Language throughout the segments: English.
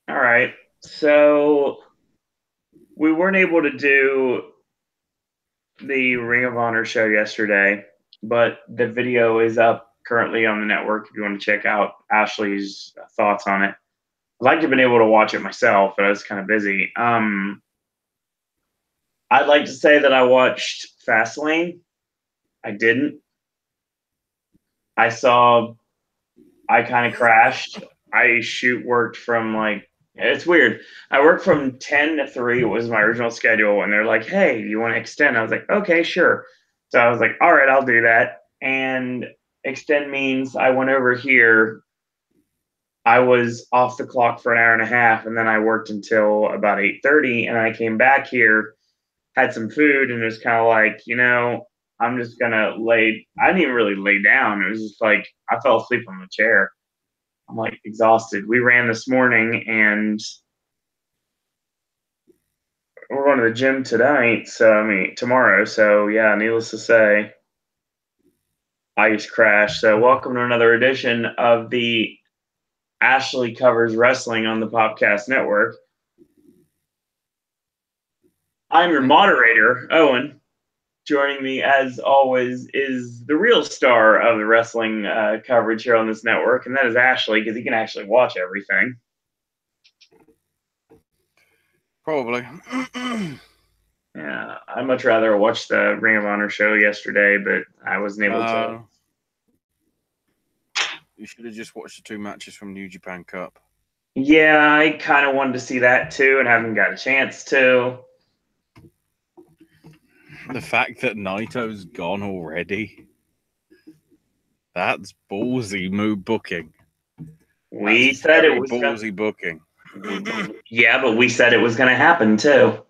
All right. So we weren't able to do the Ring of Honor show yesterday, but the video is up currently on the network if you want to check out Ashley's thoughts on it. I'd like to have been able to watch it myself, but I was kind of busy. I'd like to say that I watched Fastlane. I didn't. I saw I kind of crashed. I worked from like it's weird. I worked from 10 to 3 was my original schedule and they're like, "Hey, you want to extend?" I was like, "Okay, sure." So I was like, "All right, I'll do that." And extend means I went over here. I was off the clock for an hour and a half and then I worked until about 8:30 and I came back here, had some food and it was kind of like, I'm just going to lay I didn't even really lay down. It was just like I fell asleep on the chair. I'm like exhausted. We ran this morning and we're going to the gym tonight. So, I mean, tomorrow. So, yeah, needless to say, I just crashed. So, welcome to another edition of the Ashley Covers Wrestling on the Popcast Network. I'm your moderator, Owen. Joining me, as always, is the real star of the wrestling coverage here on this network, and that is Ashley, because he can actually watch everything. Probably. Yeah, I'd much rather watch the Ring of Honor show yesterday, but I wasn't able to. You should have just watched the 2 matches from New Japan Cup. Yeah, I kind of wanted to see that too, and haven't got a chance to. The fact that Naito's gone already, that's ballsy move booking. We That's said it very was ballsy booking. Yeah, but we said it was going to happen too.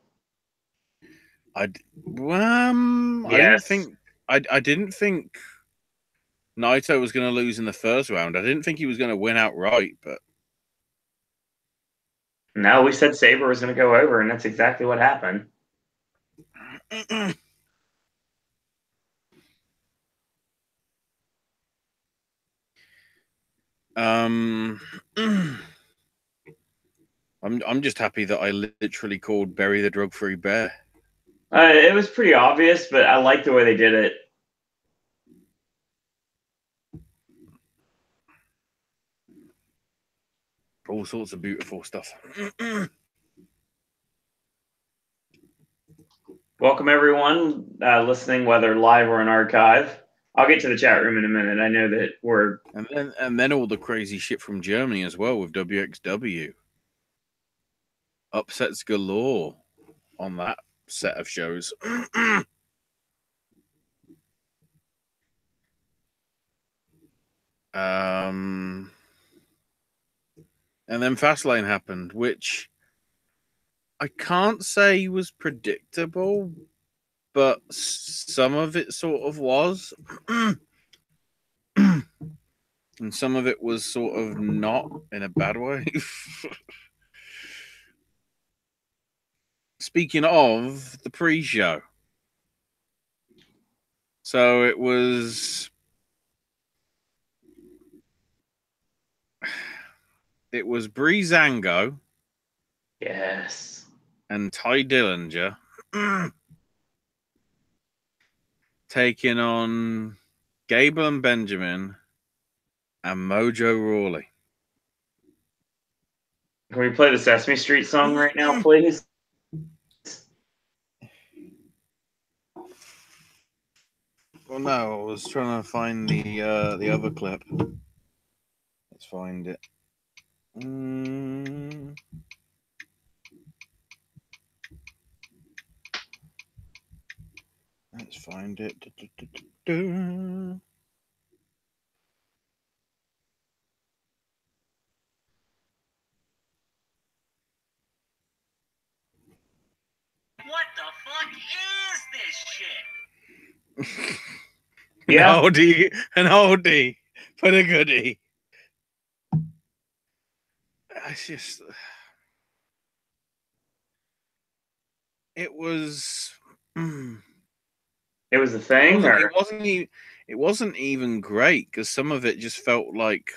I didn't Yes. think I didn't think Naito was going to lose in the first round. I didn't think he was going to win outright, but No, we said Sabre was going to go over, and that's exactly what happened. I'm just happy that I literally called Berry the drug-free bear. It was pretty obvious, but I like the way they did it. All sorts of beautiful stuff. Welcome everyone listening, whether live or in archive. I'll get to the chat room in a minute. I know that we're and then all the crazy shit from Germany as well with WXW. Upsets galore on that set of shows. And then Fastlane happened, which I can't say was predictable, but some of it sort of was. And some of it was sort of not in a bad way. Speaking of the pre-show, so it was Breezango, yes, and Ty Dillinger taking on Gable and Benjamin and Mojo Rawley. Can we play the Sesame Street song right now, please? Well, no, I was trying to find the other clip. Let's find it. Let's find it. What the fuck is this shit? Yeah. An oldie for the goodie. It's just, it was. It was a thing, It wasn't even great because some of it just felt like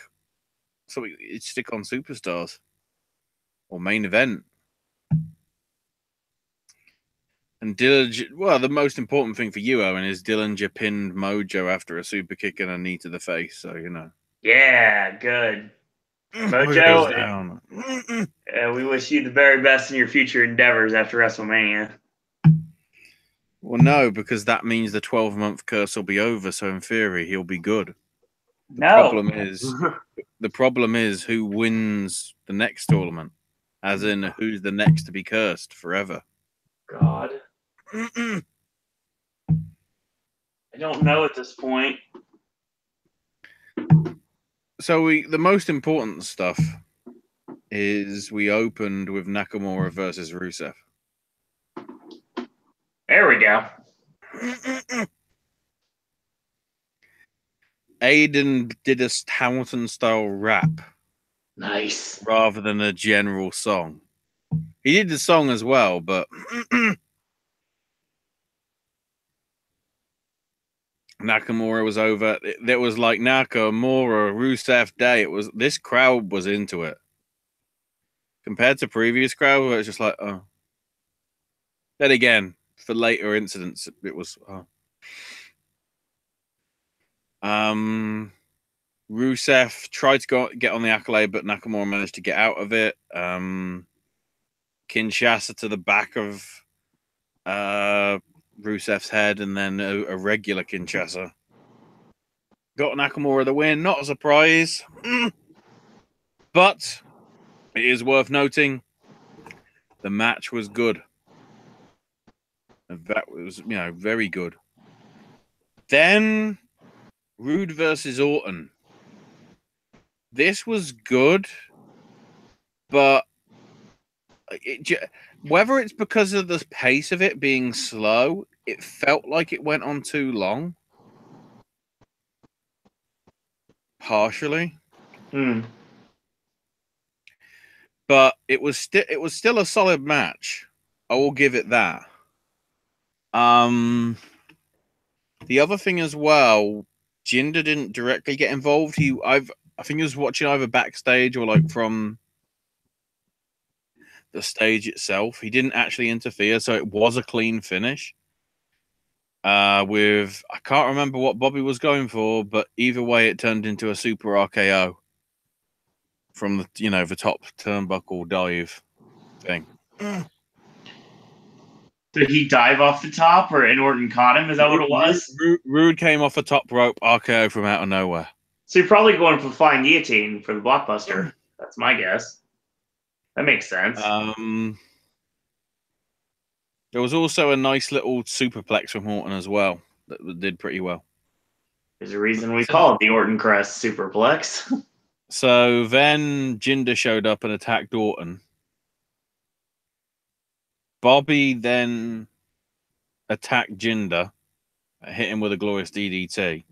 something you'd stick on Superstars. or main event. And Dillinger, well, the most important thing for you, Owen, is Dillinger pinned Mojo after a super kick and a knee to the face. So, you know. Yeah, good. Mojo's Mojo, down. we wish you the very best in your future endeavors after WrestleMania. Well, no, because that means the 12-month curse will be over. So, in theory, he'll be good. The problem is who wins the next tournament, as in who's the next to be cursed forever. God. I don't know at this point. So the most important stuff is we opened with Nakamura versus Rusev. There we go. Aiden did a Hamilton-style rap. Nice. Rather than a general song. He did the song as well, but Nakamura was over. There was like Nakamura, Rusev Day. This crowd was into it. Compared to previous crowd, where it's just like, oh. Then again, for later incidents, it was, oh. Rusev tried to get on the accolade, but Nakamura managed to get out of it. Kinshasa to the back of Rusev's head, and then a regular Kinshasa. Got Nakamura the win. Not a surprise. But it is worth noting the match was good. That was, very good. Then Rude versus Orton. This was good, but whether it's because of the pace of it being slow, it felt like it went on too long. Partially. But it was still a solid match. I will give it that. The other thing as well, Jinder didn't directly get involved. I think he was watching either backstage or like from the stage itself. He didn't actually interfere, so it was a clean finish. I can't remember what Bobby was going for, but either way, it turned into a super RKO from the top turnbuckle dive thing. Did he dive off the top, or Orton caught him? Is that what it was? Rude came off a top rope RKO from out of nowhere. So you're probably going for flying guillotine for the blockbuster. That's my guess. That makes sense. There was also a nice little superplex from Orton as well that did pretty well. There's a reason we call it the Orton Crest Superplex. So then Jinder showed up and attacked Orton. Bobby then attacked Jinder, hit him with a glorious DDT.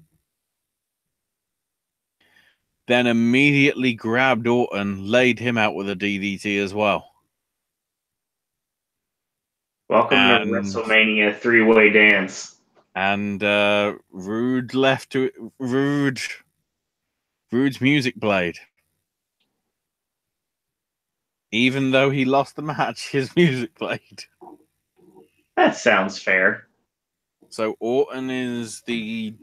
Then immediately grabbed Orton, laid him out with a DDT as well. Welcome to WrestleMania three-way dance. And Rude left to Rude's music played. Even though he lost the match, his music played. That sounds fair. So Orton is the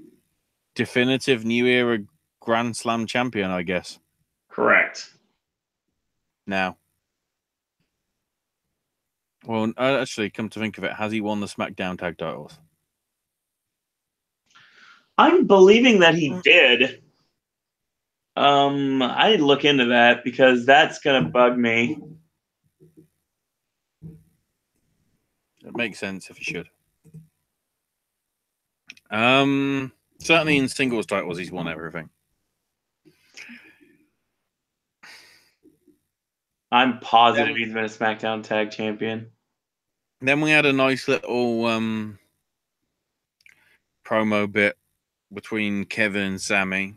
definitive New Era Grand Slam champion, I guess. Correct. Now. Well, actually, come to think of it, has he won the SmackDown tag titles? I'm believing that he did. I'd look into that because that's gonna bug me. It makes sense if he should. Certainly in singles titles, he's won everything. I'm positive he's been a SmackDown tag champion. Then we had a nice little promo bit between Kevin and Sammy,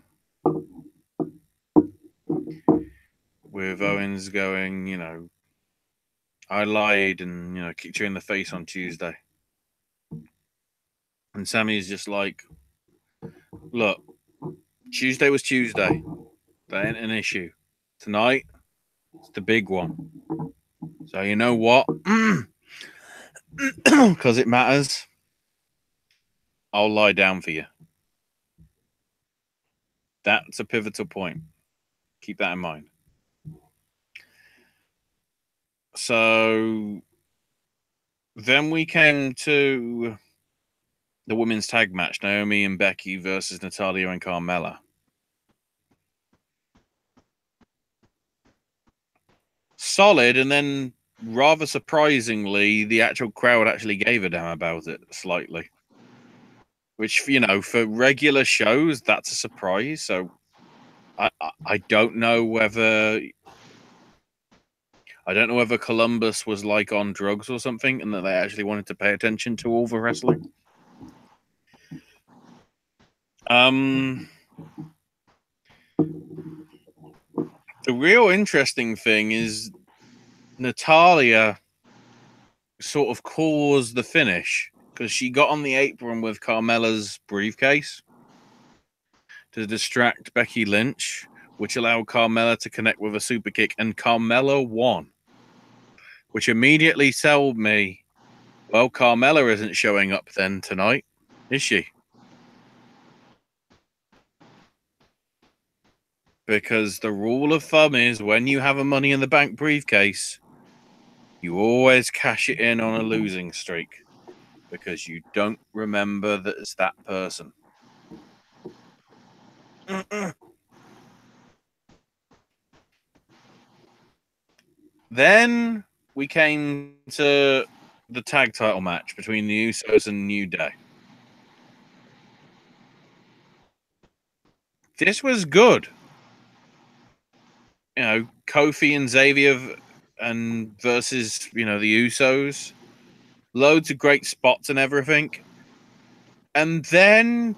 with Owens going, I lied and, kicked you in the face on Tuesday. And Sammy's just like, look, Tuesday was Tuesday. That ain't an issue. Tonight, it's the big one. So you know what? Because it matters, I'll lie down for you. That's a pivotal point. Keep that in mind. So then we came to the women's tag match, Naomi and Becky versus Natalya and Carmella. Solid, and then rather surprisingly, the actual crowd actually gave a damn about it slightly. Which, you know, for regular shows, that's a surprise. So I don't know whether Columbus was like on drugs or something, and that they actually wanted to pay attention to all the wrestling. The real interesting thing is Natalya sort of caused the finish because she got on the apron with Carmella's briefcase to distract Becky Lynch, which allowed Carmella to connect with a super kick, and Carmella won. Which immediately told me, well, Carmella isn't showing up then tonight, is she? Because the rule of thumb is when you have a Money in the Bank briefcase, you always cash it in on a losing streak because you don't remember that it's that person. Then we came to the tag title match between the Usos and New Day. This was good. You know, Kofi and Xavier and versus, you know, the Usos. Loads of great spots and everything. And then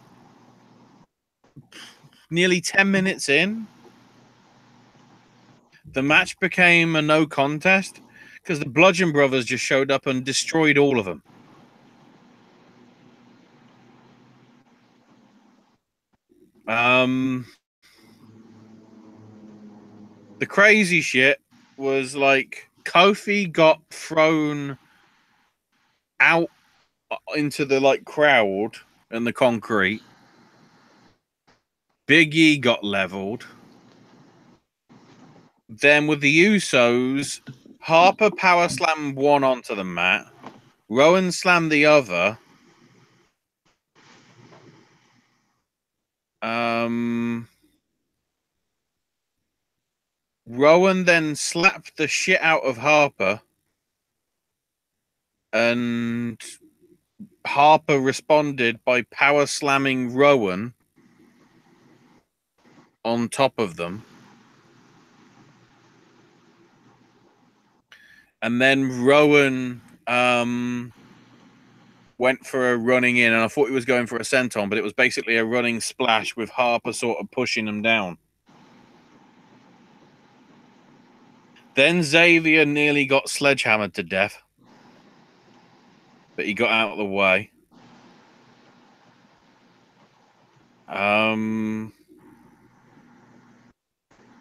nearly 10 minutes in, the match became a no contest because the Bludgeon Brothers just showed up and destroyed all of them. The crazy shit was like Kofi got thrown out into the like crowd and the concrete. Big E got leveled. Then with the Usos, Harper power slammed one onto the mat. Rowan slammed the other. Rowan then slapped the shit out of Harper. And Harper responded by power slamming Rowan on top of them. And then Rowan went for a running in, and I thought he was going for a senton, but it was basically a running splash with Harper sort of pushing him down. Then Xavier nearly got sledgehammered to death, but he got out of the way.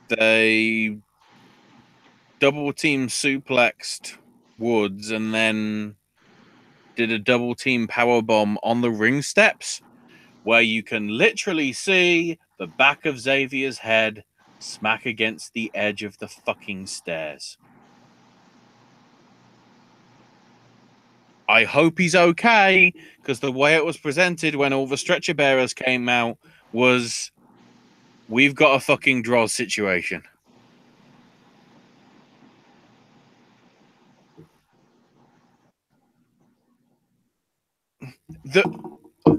They double team suplexed Woods and then did a double team power bomb on the ring steps, where you can literally see the back of Xavier's head smack against the edge of the fucking stairs. I hope he's okay, because the way it was presented when all the stretcher bearers came out was, we've got a fucking Droz situation.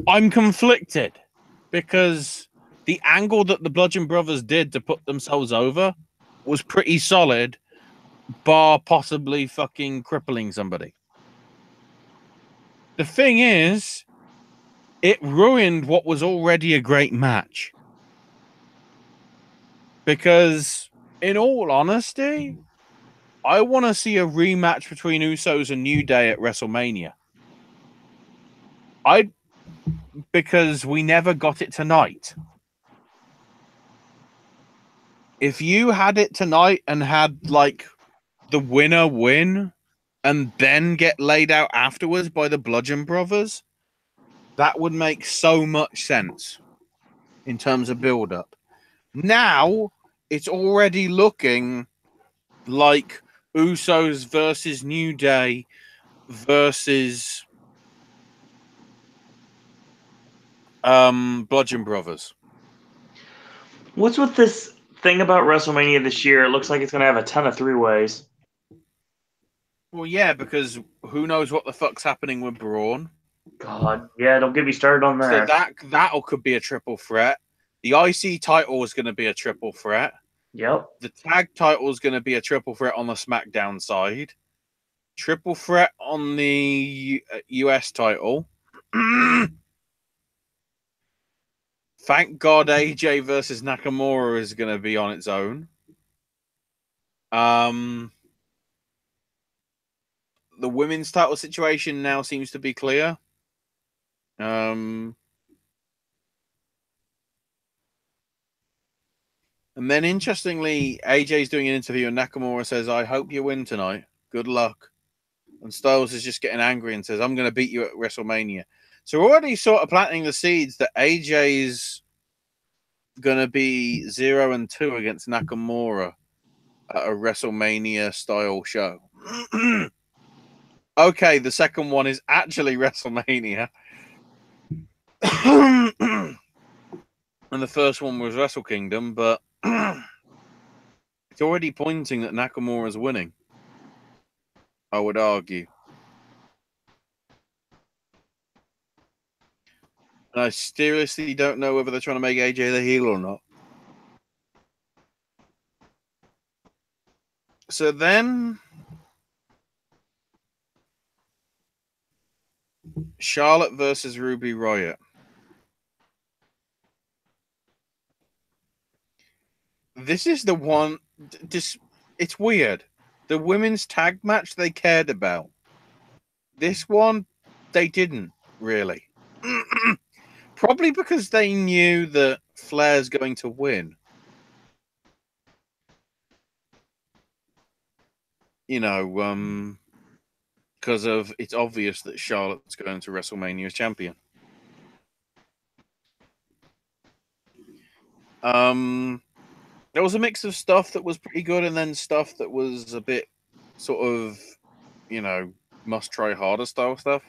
I'm conflicted because the angle that the Bludgeon Brothers did to put themselves over was pretty solid, bar possibly fucking crippling somebody. The thing is, it ruined what was already a great match. Because, in all honesty, I want to see a rematch between Usos and New Day at WrestleMania. Because we never got it tonight. If you had it tonight and had, like, the winner win and then get laid out afterwards by the Bludgeon Brothers, that would make so much sense in terms of build-up. Now, it's already looking like Usos versus New Day versus Bludgeon Brothers. What's with this thing about WrestleMania this year? It looks like it's going to have a ton of three-ways. Well, yeah, because who knows what the fuck's happening with Braun. God, yeah, don't get me started on So that. that could be a triple threat. The IC title is going to be a triple threat. Yep. The tag title is going to be a triple threat on the SmackDown side. Triple threat on the US title. Thank God AJ versus Nakamura is going to be on its own. The women's title situation now seems to be clear. And then, interestingly, AJ's doing an interview and Nakamura says, I hope you win tonight. Good luck. And Styles is just getting angry and says, I'm going to beat you at WrestleMania. So we're already sort of planting the seeds that AJ's going to be 0-2 against Nakamura at a WrestleMania-style show. Okay, the second one is actually WrestleMania. And the first one was Wrestle Kingdom, but it's already pointing that Nakamura's winning, I would argue. And I seriously don't know whether they're trying to make AJ the heel or not. So then Charlotte versus Ruby Riott. This is the one. It's weird. The women's tag match they cared about. This one, they didn't really. Probably because they knew that Flair's going to win. You know, because of it's obvious that Charlotte's going to WrestleMania as champion. There was a mix of stuff that was pretty good and then stuff that was a bit sort of, you know, must try harder style stuff.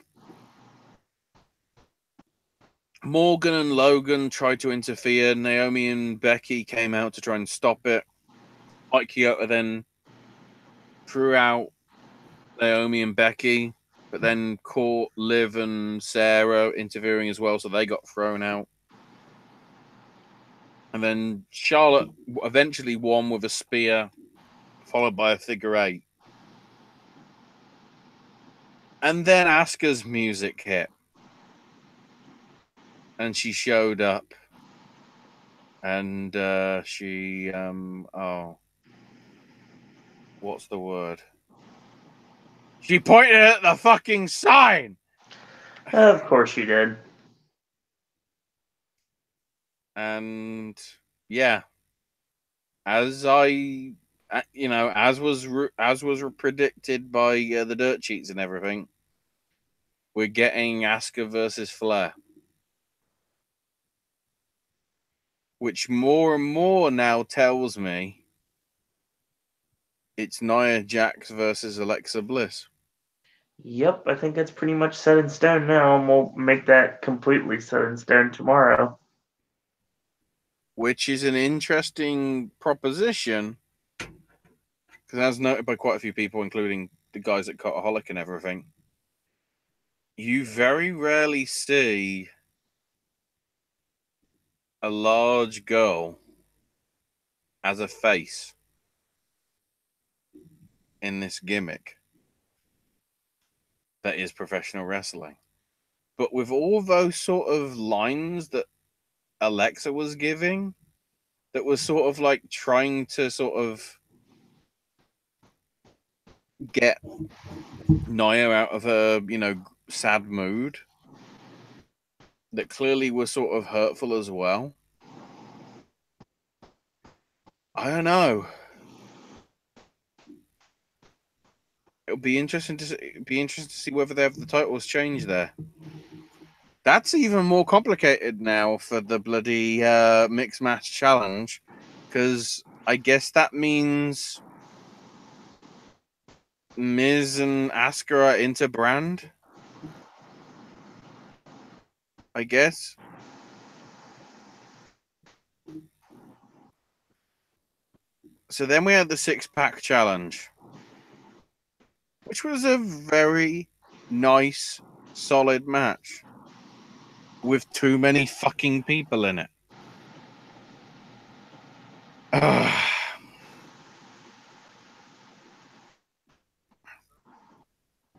Morgan and Logan tried to interfere. Naomi and Becky came out to try and stop it. Mike Chioda then threw out Naomi and Becky, but then caught Liv and Sarah interfering as well, so they got thrown out. And then Charlotte eventually won with a spear, followed by a figure eight. And then Asuka's music hit. And she showed up. And she, what's the word? She pointed at the fucking sign! Of course you did. And yeah, as I, as was predicted by the dirt sheets and everything, we're getting Asuka versus Flair, which more and more now tells me it's Nia Jax versus Alexa Bliss. Yep, I think that's pretty much set in stone now, and we'll make that completely set in stone tomorrow. Which is an interesting proposition, because as noted by quite a few people, including the guys at Cutaholic and everything, you very rarely see a large girl as a face in this gimmick that is professional wrestling. But with all those sort of lines that Alexa was giving, that was sort of like trying to sort of get Nia out of her, sad mood, that clearly was sort of hurtful as well. I don't know. It'll be interesting to see whether they have the titles changed there. That's even more complicated now for the bloody mixed match challenge, because I guess that means Miz and Asuka are into brand. I guess. So then we had the 6-pack challenge, which was a very nice, solid match with too many fucking people in it.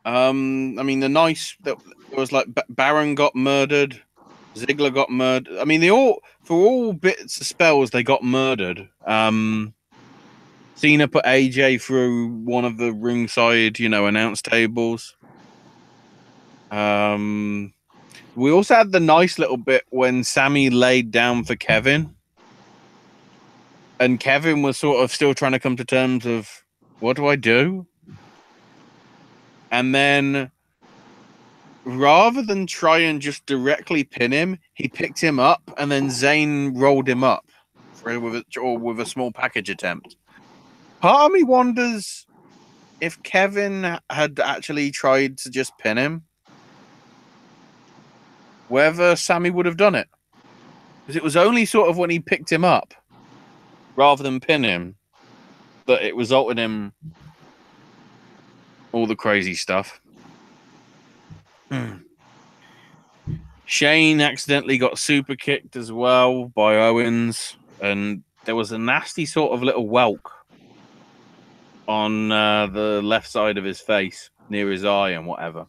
I mean, there was like Baron got murdered, Ziggler got murdered. I mean, they all, for all bits of spells, they got murdered. Cena put AJ through one of the ringside, announce tables. We also had the nice little bit when Sammy laid down for Kevin. And Kevin was sort of still trying to come to terms of, what do I do? And then, rather than try and just directly pin him, he picked him up, and then Zayn rolled him up with a small package attempt. Part of me wonders if Kevin had actually tried to just pin him, whether Sammy would have done it. Because it was only sort of when he picked him up, rather than pin him, that it resulted in all the crazy stuff. Shane accidentally got super kicked as well by Owens, and there was a nasty sort of little whelk on the left side of his face, near his eye and whatever.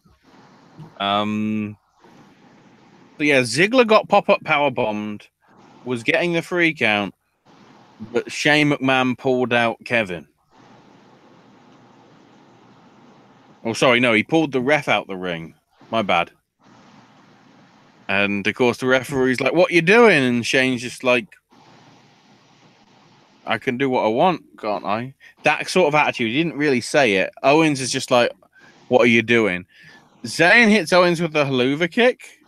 But yeah, Ziggler got pop-up power bombed, was getting the 3 count, but Shane McMahon pulled out Kevin. Oh, sorry, no, he pulled the ref out the ring. My bad. And of course, the referee's like, "What you doing?" And Shane's just like, "I can do what I want, can't I?" That sort of attitude. He didn't really say it. Owens is just like, "What are you doing?" Zayn hits Owens with the haluva kick.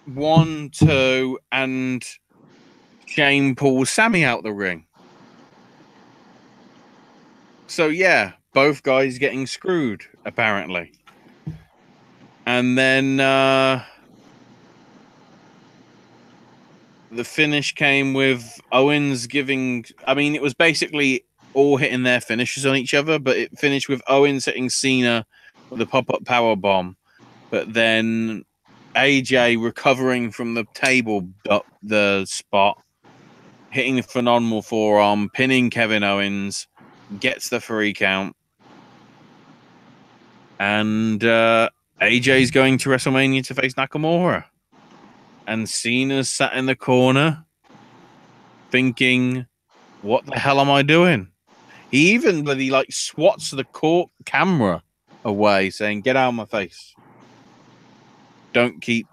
1, 2, and Shane pulls Sammy out the ring. So yeah, both guys getting screwed, apparently. And then the finish came with Owens giving... I mean, it was basically all hitting their finishes on each other, but it finished with Owens hitting Cena with a pop-up power bomb. But then AJ recovering from the table, the spot, hitting a phenomenal forearm, pinning Kevin Owens, gets the 3 count. And AJ's going to WrestleMania to face Nakamura. And Cena's sat in the corner thinking, what the hell am I doing? He even bloody swats the camera away, saying, "Get out of my face. Don't keep,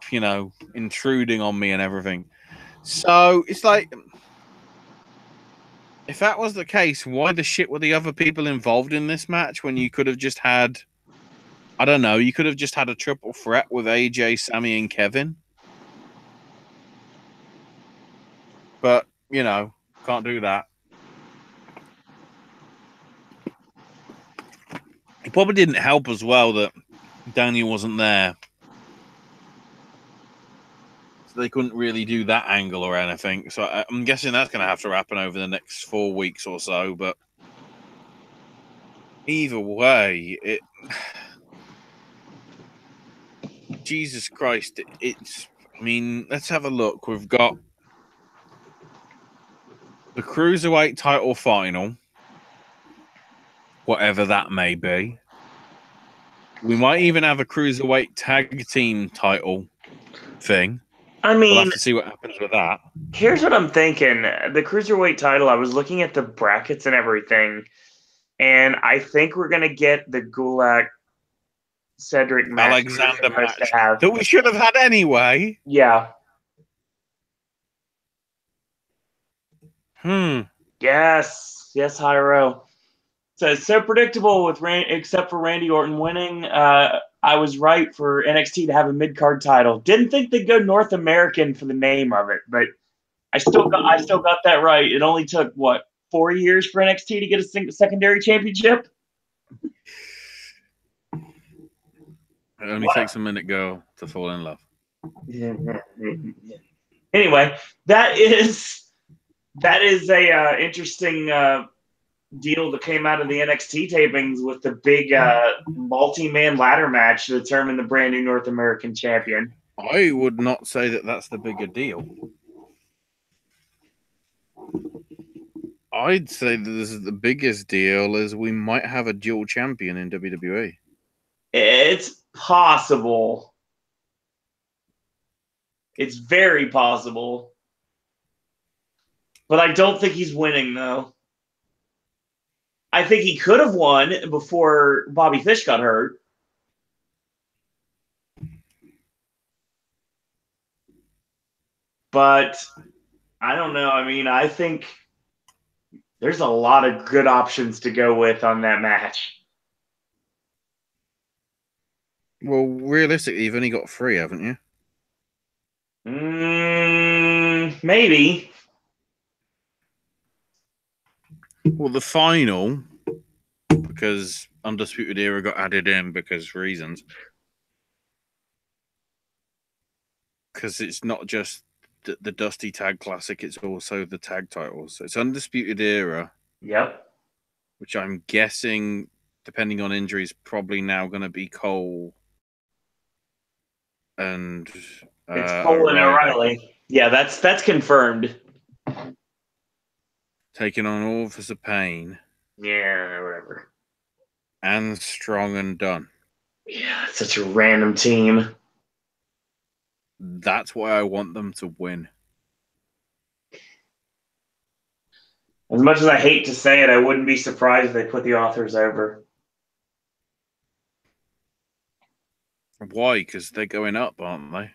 intruding on me and everything." So it's like, if that was the case, why the shit were the other people involved in this match when you could have just had, I don't know, you could have just had a triple threat with AJ, Sammy, and Kevin? But, can't do that. It probably didn't help as well that Daniel wasn't there. So they couldn't really do that angle or anything. So I'm guessing that's going to have to happen over the next 4 weeks or so. But either way, Jesus Christ, I mean, let's have a look. We've got the Cruiserweight title final, whatever that may be. We might even have a Cruiserweight tag team title thing. I mean, we'll have to see what happens with that. Here's what I'm thinking. The Cruiserweight title, I was looking at the brackets and everything, and I think we're going to get the Gulak Cedric match. Alexander match that we should have had anyway. Yeah. Yes. Yes, Hyro. Says so predictable with except for Randy Orton winning. I was right for NXT to have a mid card title. Didn't think they'd go North American for the name of it, but I still got that right. It only took 4 years for NXT to get a secondary championship. It only takes a minute girl to fall in love. Anyway, that is a interesting deal that came out of the NXT tapings with the big multi-man ladder match to determine the brand new North American champion. I would not say that that's the bigger deal. I'd say that this is the biggest deal is we might have a dual champion in WWE. It's possible. It's very possible. But I don't think he's winning, though. I think he could have won before Bobby Fish got hurt. But I don't know. I mean, I think there's a lot of good options to go with on that match. Well, realistically, you've only got 3, haven't you? Maybe. Well, the final, because Undisputed Era got added in because reasons. Because it's not just the Dusty Tag Classic, it's also the tag titles. So it's Undisputed Era. Yep. Which I'm guessing, depending on injuries, probably now going to be Cole and it's Cole and O'Reilly. Yeah, that's confirmed. Taking on Authors of Pain. Yeah, whatever. And Strong and Dunn. Yeah, it's such a random team. That's why I want them to win. As much as I hate to say it, I wouldn't be surprised if they put the Authors over. Why? Because they're going up, aren't they?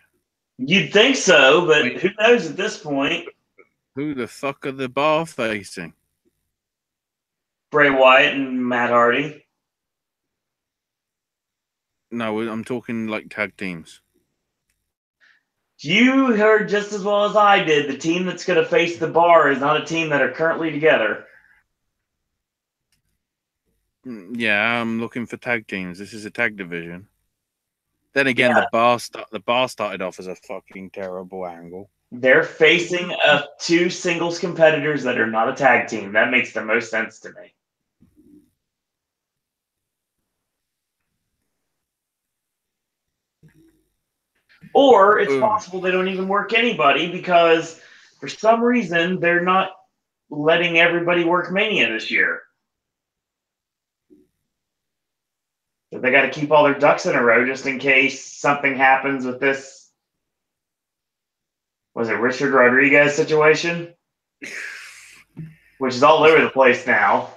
You'd think so, but who knows at this point? Who the fuck are the Bar facing? Bray Wyatt and Matt Hardy. No, I'm talking like tag teams. You heard just as well as I did. The team that's going to face the Bar is not a team that are currently together. Yeah, I'm looking for tag teams. This is a tag division. Then again, the bar started off as a fucking terrible angle. They're facing 2 singles competitors that are not a tag team. That makes the most sense to me. Or it's possible they don't even work anybody because for some reason they're not letting everybody work Mania this year. So they got to keep all their ducks in a row just in case something happens with this. Was it Richard Rodriguez situation? Which is all over the place now.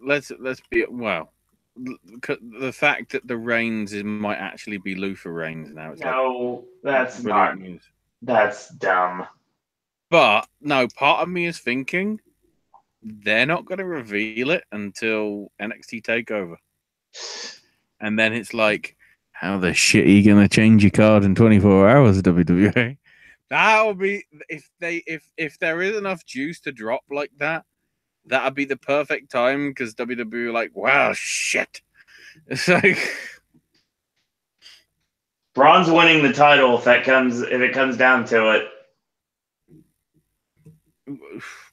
Let's be the fact that the Reigns might actually be Luther Reigns now. It's that's not news. That's dumb. But no, part of me is thinking they're not going to reveal it until NXT Takeover, and then it's like, how the shit are you going to change your card in 24 hours, WWE? That'll be if there is enough juice to drop like that. That'd be the perfect time because WWE are like, wow, shit. It's like Braun's winning the title if it comes down to it.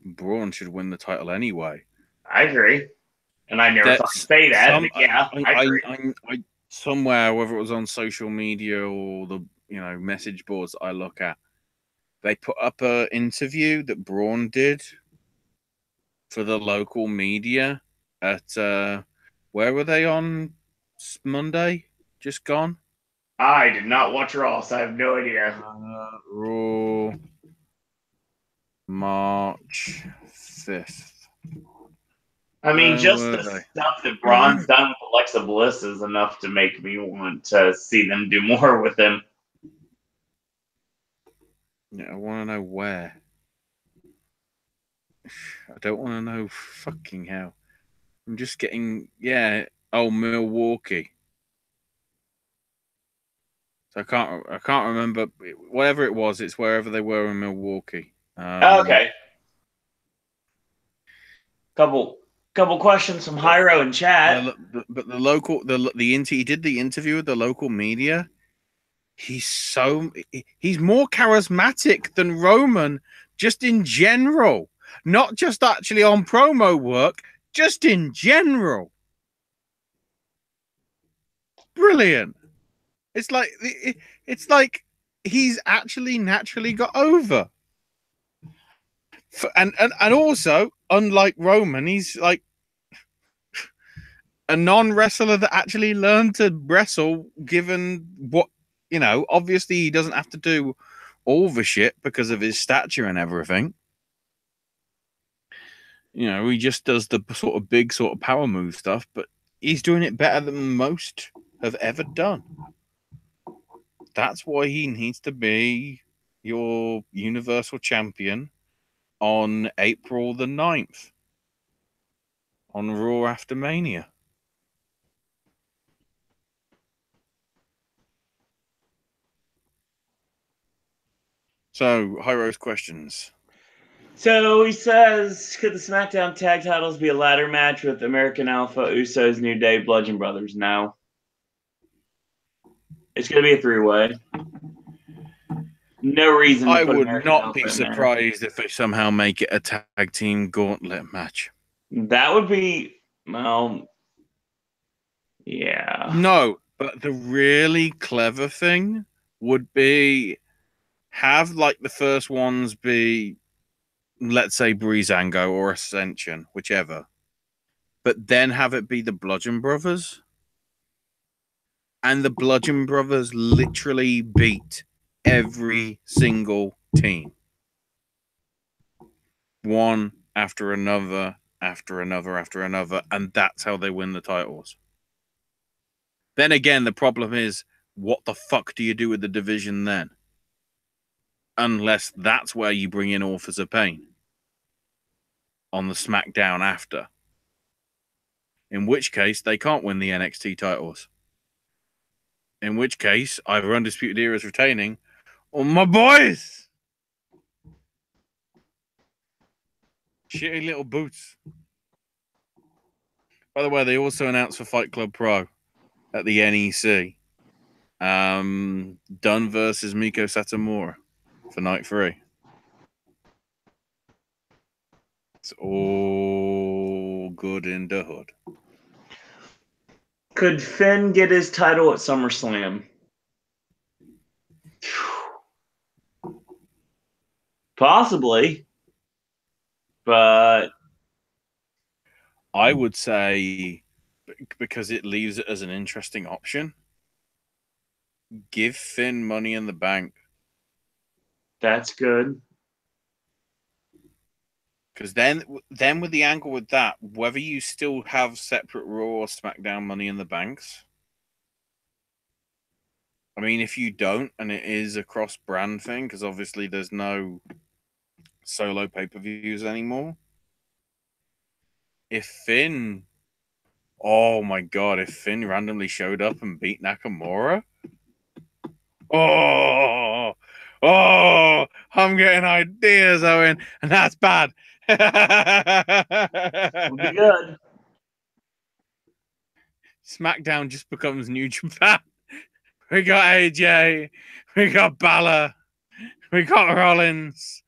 Braun should win the title anyway. I agree, and I never thought to say that. But yeah, I agree. I somewhere, whether it was on social media or the message boards I look at, they put up an interview that Braun did for the local media at where were they on Monday? Just gone. I did not watch Raw, so I have no idea. Raw, March 5th. I mean, just the stuff that Braun's done with Alexa Bliss is enough to make me want to see them do more with him. Yeah, I want to know where. I don't want to know fucking how. I'm just getting Milwaukee. So I can't remember whatever it was. It's wherever they were in Milwaukee. Okay. Couple questions from Hyro in chat. But the local he did the interview with the local media. He's more charismatic than Roman, just in general, not just actually on promo work, just in general. Brilliant. It's like he's actually naturally got over. And also, unlike Roman, he's like a non-wrestler that actually learned to wrestle, given what, obviously he doesn't have to do all the shit because of his stature and everything. He just does the sort of big sort of power move stuff, but he's doing it better than most have ever done. That's why he needs to be your Universal Champion on April the 9th on Raw after Mania. So, Hyro's questions. So he says, could the SmackDown tag titles be a ladder match with American Alpha, Usos, New Day, Bludgeon Brothers? No. It's going to be a three-way. No reason to I put would American not Alpha be surprised if they somehow make it a tag team gauntlet match. That would be, well, yeah. No, but the really clever thing would be have like the first ones be, let's say, Breezango or Ascension, whichever, but then have it be the Bludgeon Brothers. And the Bludgeon Brothers literally beat every single team. One after another, after another, after another, and that's how they win the titles. Then again, the problem is, what the fuck do you do with the division then? Unless that's where you bring in Authors of Pain on the SmackDown after. In which case, they can't win the NXT titles. In which case, either Undisputed Era is retaining, or my boys! Shitty little boots. By the way, they also announced for Fight Club Pro at the NEC. Dunn versus Miko Satomura for night 3. It's all good in the hood. Could Finn get his title at SummerSlam? Possibly. But I would say, because it leaves it as an interesting option, give Finn Money in the Bank. That's good. Because then with the angle with that, whether you still have separate Raw or SmackDown Money in the Banks, I mean, if you don't, and it is a cross-brand thing, because obviously there's no solo pay-per-views anymore. If Finn randomly showed up and beat Nakamura, I'm getting ideas, Owen, and that's bad. Would be good. SmackDown just becomes New Japan. We got AJ, we got Balor, we got Rollins,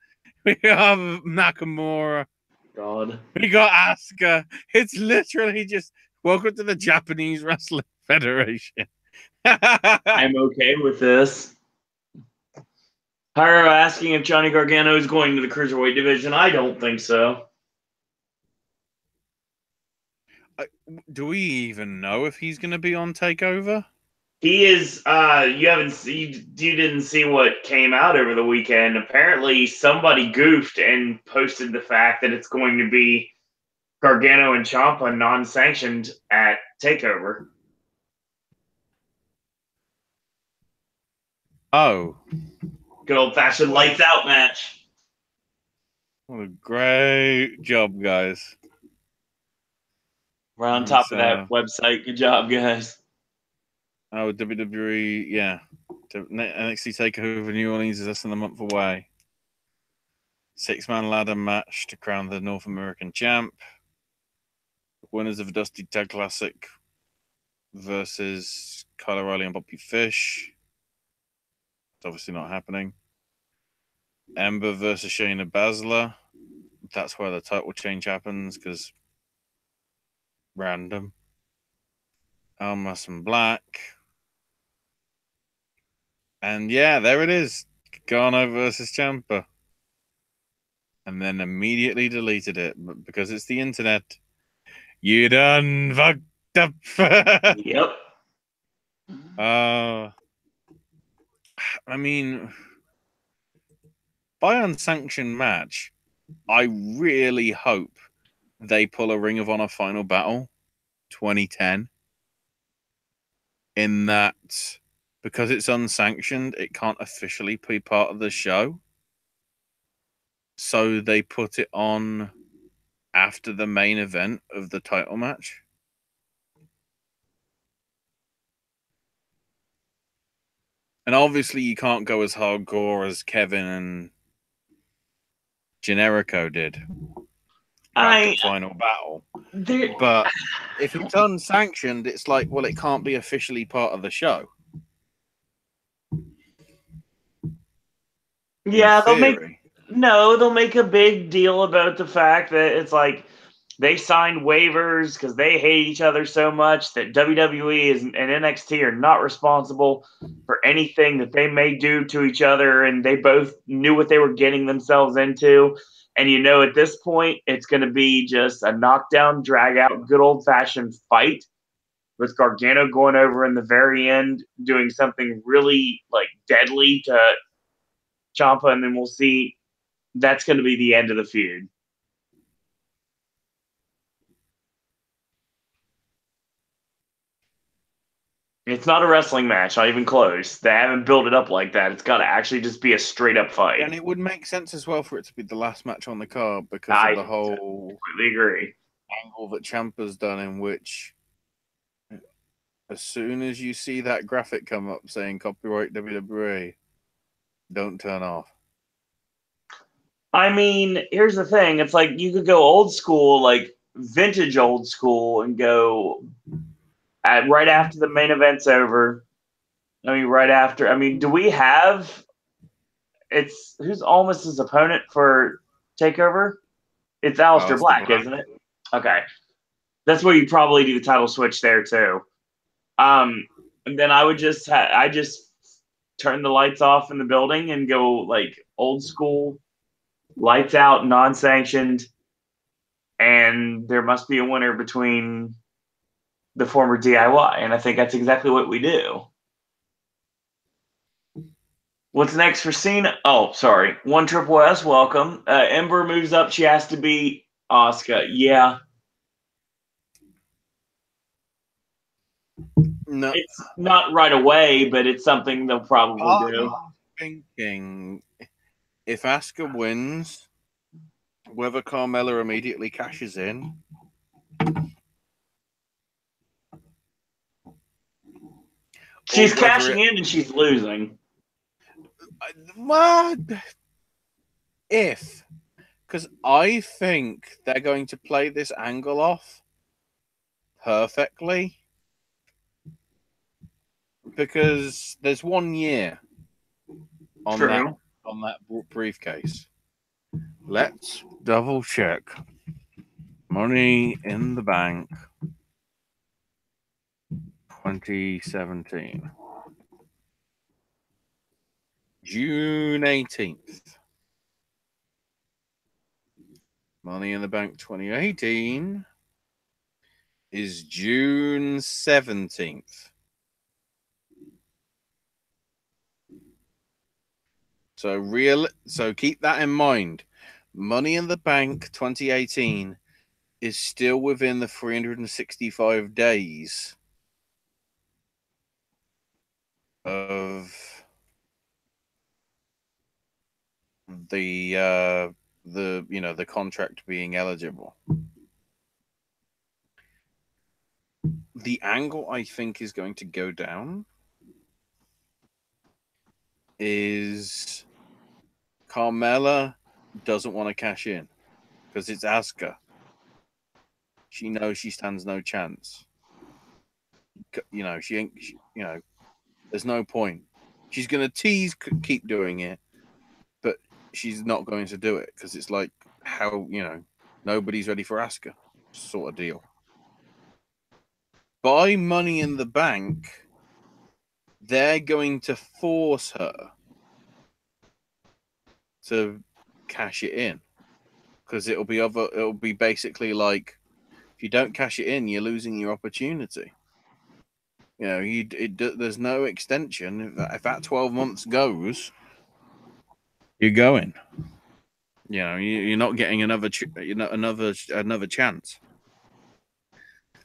we got Nakamura. God. We got Asuka. It's literally just welcome to the Japanese Wrestling Federation. I'm okay with this. Hyro asking if Johnny Gargano is going to the Cruiserweight division. I don't think so. Do we even know if he's going to be on TakeOver? He is. You didn't see what came out over the weekend. Apparently, somebody goofed and posted the fact that it's going to be Gargano and Ciampa non-sanctioned at TakeOver. Oh, good old-fashioned lights out match. What a great job, guys. We're on top of that website. Good job, guys. Oh, WWE, yeah. NXT TakeOver New Orleans is less than a month away. 6-man ladder match to crown the North American champ. Winners of the Dusty Tag Classic versus Kyle O'Reilly and Bobby Fish. It's obviously not happening. Ember versus Shayna Baszler. That's where the title change happens because random. Almas and Black. And yeah, there it is. Gargano versus Ciampa. And then immediately deleted it because it's the internet. You done fucked up. Yep. I mean, by unsanctioned match, I really hope they pull a Ring of Honor Final Battle 2010 in that because it's unsanctioned, it can't officially be part of the show. So they put it on after the main event of the title match. And obviously you can't go as hardcore as Kevin and Generico did back at Final Battle. But if it's unsanctioned, it's like, well, it can't be officially part of the show. Yeah, they'll make a big deal about the fact that it's like they signed waivers because they hate each other so much that WWE and NXT are not responsible for anything that they may do to each other, and they both knew what they were getting themselves into. And at this point, it's going to be just a knockdown, drag out, good old fashioned fight with Gargano going over in the very end, doing something really deadly to Ciampa, and then we'll see. That's going to be the end of the feud. It's not a wrestling match, not even close. They haven't built it up like that. It's got to actually just be a straight up fight. And it would make sense as well for it to be the last match on the card because of the whole completely agree angle that Ciampa's done, in which as soon as you see that graphic come up saying copyright WWE, don't turn off. I mean, here's the thing. It's like you could go old school, like vintage old school, and go right after the main event's over. Right after. Do we have who's Almas's opponent for TakeOver? It's Aleister Black, isn't it? Okay. That's where you probably do the title switch there too. And then I would just turn the lights off in the building and go like old school, lights out, non-sanctioned, and there must be a winner between the former DIY, and I think that's exactly what we do. What's next for Cena? Oh, sorry. One Triple S, welcome. Ember moves up. She has to beat Asuka. Yeah. No. It's not right away, but it's something they'll probably do. I'm thinking if Asuka wins, whether Carmella immediately cashes in. She's cashing in and she's losing. What? Because I think they're going to play this angle off perfectly. Because there's 1 year on that briefcase. Let's double check. Money in the Bank 2017. June 18th. Money in the Bank 2018 is June 17th. So keep that in mind. Money in the Bank 2018 is still within the 365 days of the contract being eligible. the angle I think is going to go down is Carmella doesn't want to cash in because it's Asuka. She knows she stands no chance. You know, she ain't. You know, there's no point. She's gonna tease, keep doing it, but she's not going to do it because it's like how nobody's ready for Asuka, sort of deal. By Money in the Bank, they're going to force her to cash it in because it'll be basically like if you don't cash it in, you're losing your opportunity. You know, there's no extension. If that 12 months goes, you're going. You know, you're not getting another chance.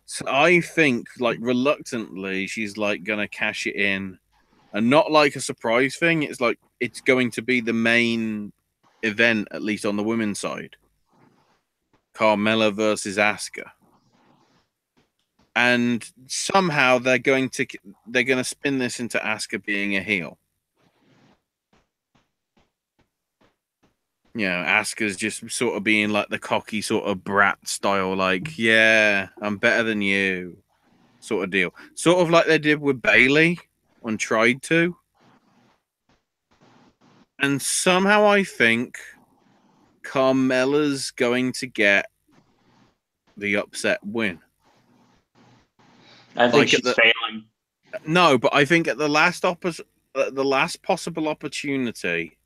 So I think, like, reluctantly, she's like gonna cash it in, and not like a surprise thing. It's like it's going to be the main event, at least on the women's side. Carmella versus Asuka, and somehow they're going to spin this into Asuka being a heel. You know, Asuka's just sort of being like the cocky sort of brat style, like, yeah, I'm better than you, sort of deal. Sort of like they did with Bayley on Tried To. And somehow I think Carmella's going to get the upset win. I think she's failing. No, but I think at the last possible opportunity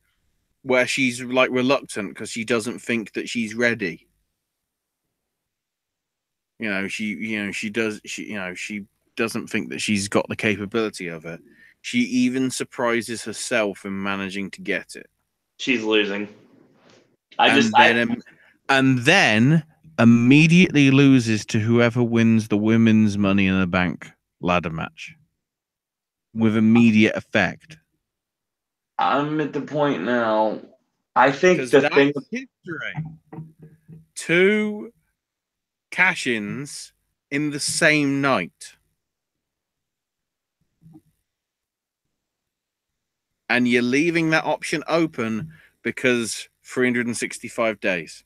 where she's like reluctant because she doesn't think that she's ready. She doesn't think that she's got the capability of it. She even surprises herself in managing to get it. She's losing. And then immediately loses to whoever wins the women's Money in the Bank ladder match with immediate effect. I'm at the point now. I think the thing history. 2 cash-ins in the same night. And you're leaving that option open because 365 days.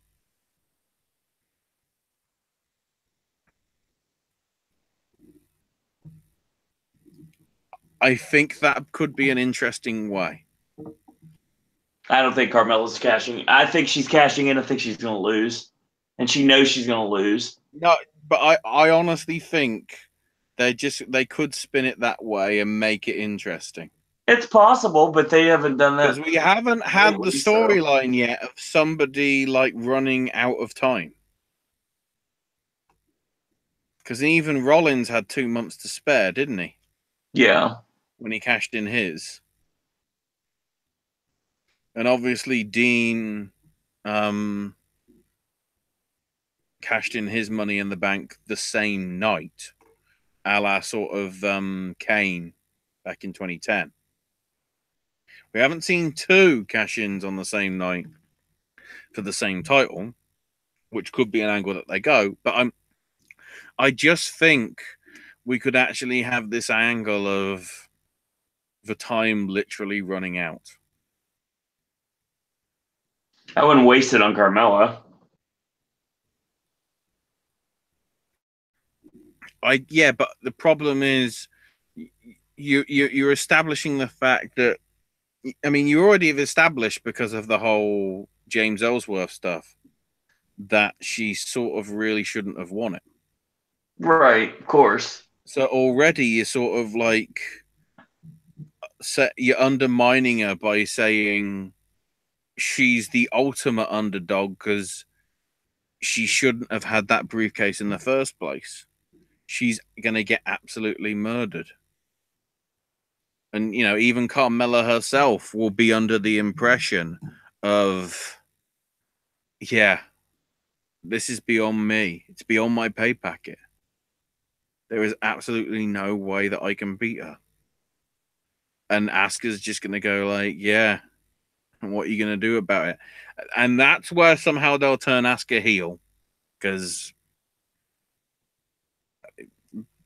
I think that could be an interesting way. I don't think Carmella's cashing. I think she's cashing in. I think she's going to lose. And she knows she's going to lose. No, but I honestly think they could spin it that way and make it interesting. It's possible, but they haven't done that. Because we haven't had the storyline yet of somebody like running out of time. Because even Rollins had 2 months to spare, didn't he? Yeah. When he cashed in his. And obviously Dean cashed in his Money in the Bank the same night, a la sort of Kane back in 2010. We haven't seen 2 cash-ins on the same night for the same title, which could be an angle that they go. But I just think we could actually have this angle of the time literally running out. I wouldn't waste it on Carmella. But the problem is you're establishing the fact that, I mean, you already have established because of the whole James Ellsworth stuff that she sort of really shouldn't have won it. Right, of course. So already you're sort of like you're undermining her by saying she's the ultimate underdog because she shouldn't have had that briefcase in the first place. She's going to get absolutely murdered. And, even Carmella herself will be under the impression of, yeah, this is beyond me. It's beyond my pay packet. There is absolutely no way that I can beat her. And Asuka's just going to go like, yeah, and what are you going to do about it? And that's where somehow they'll turn Asuka heel. Because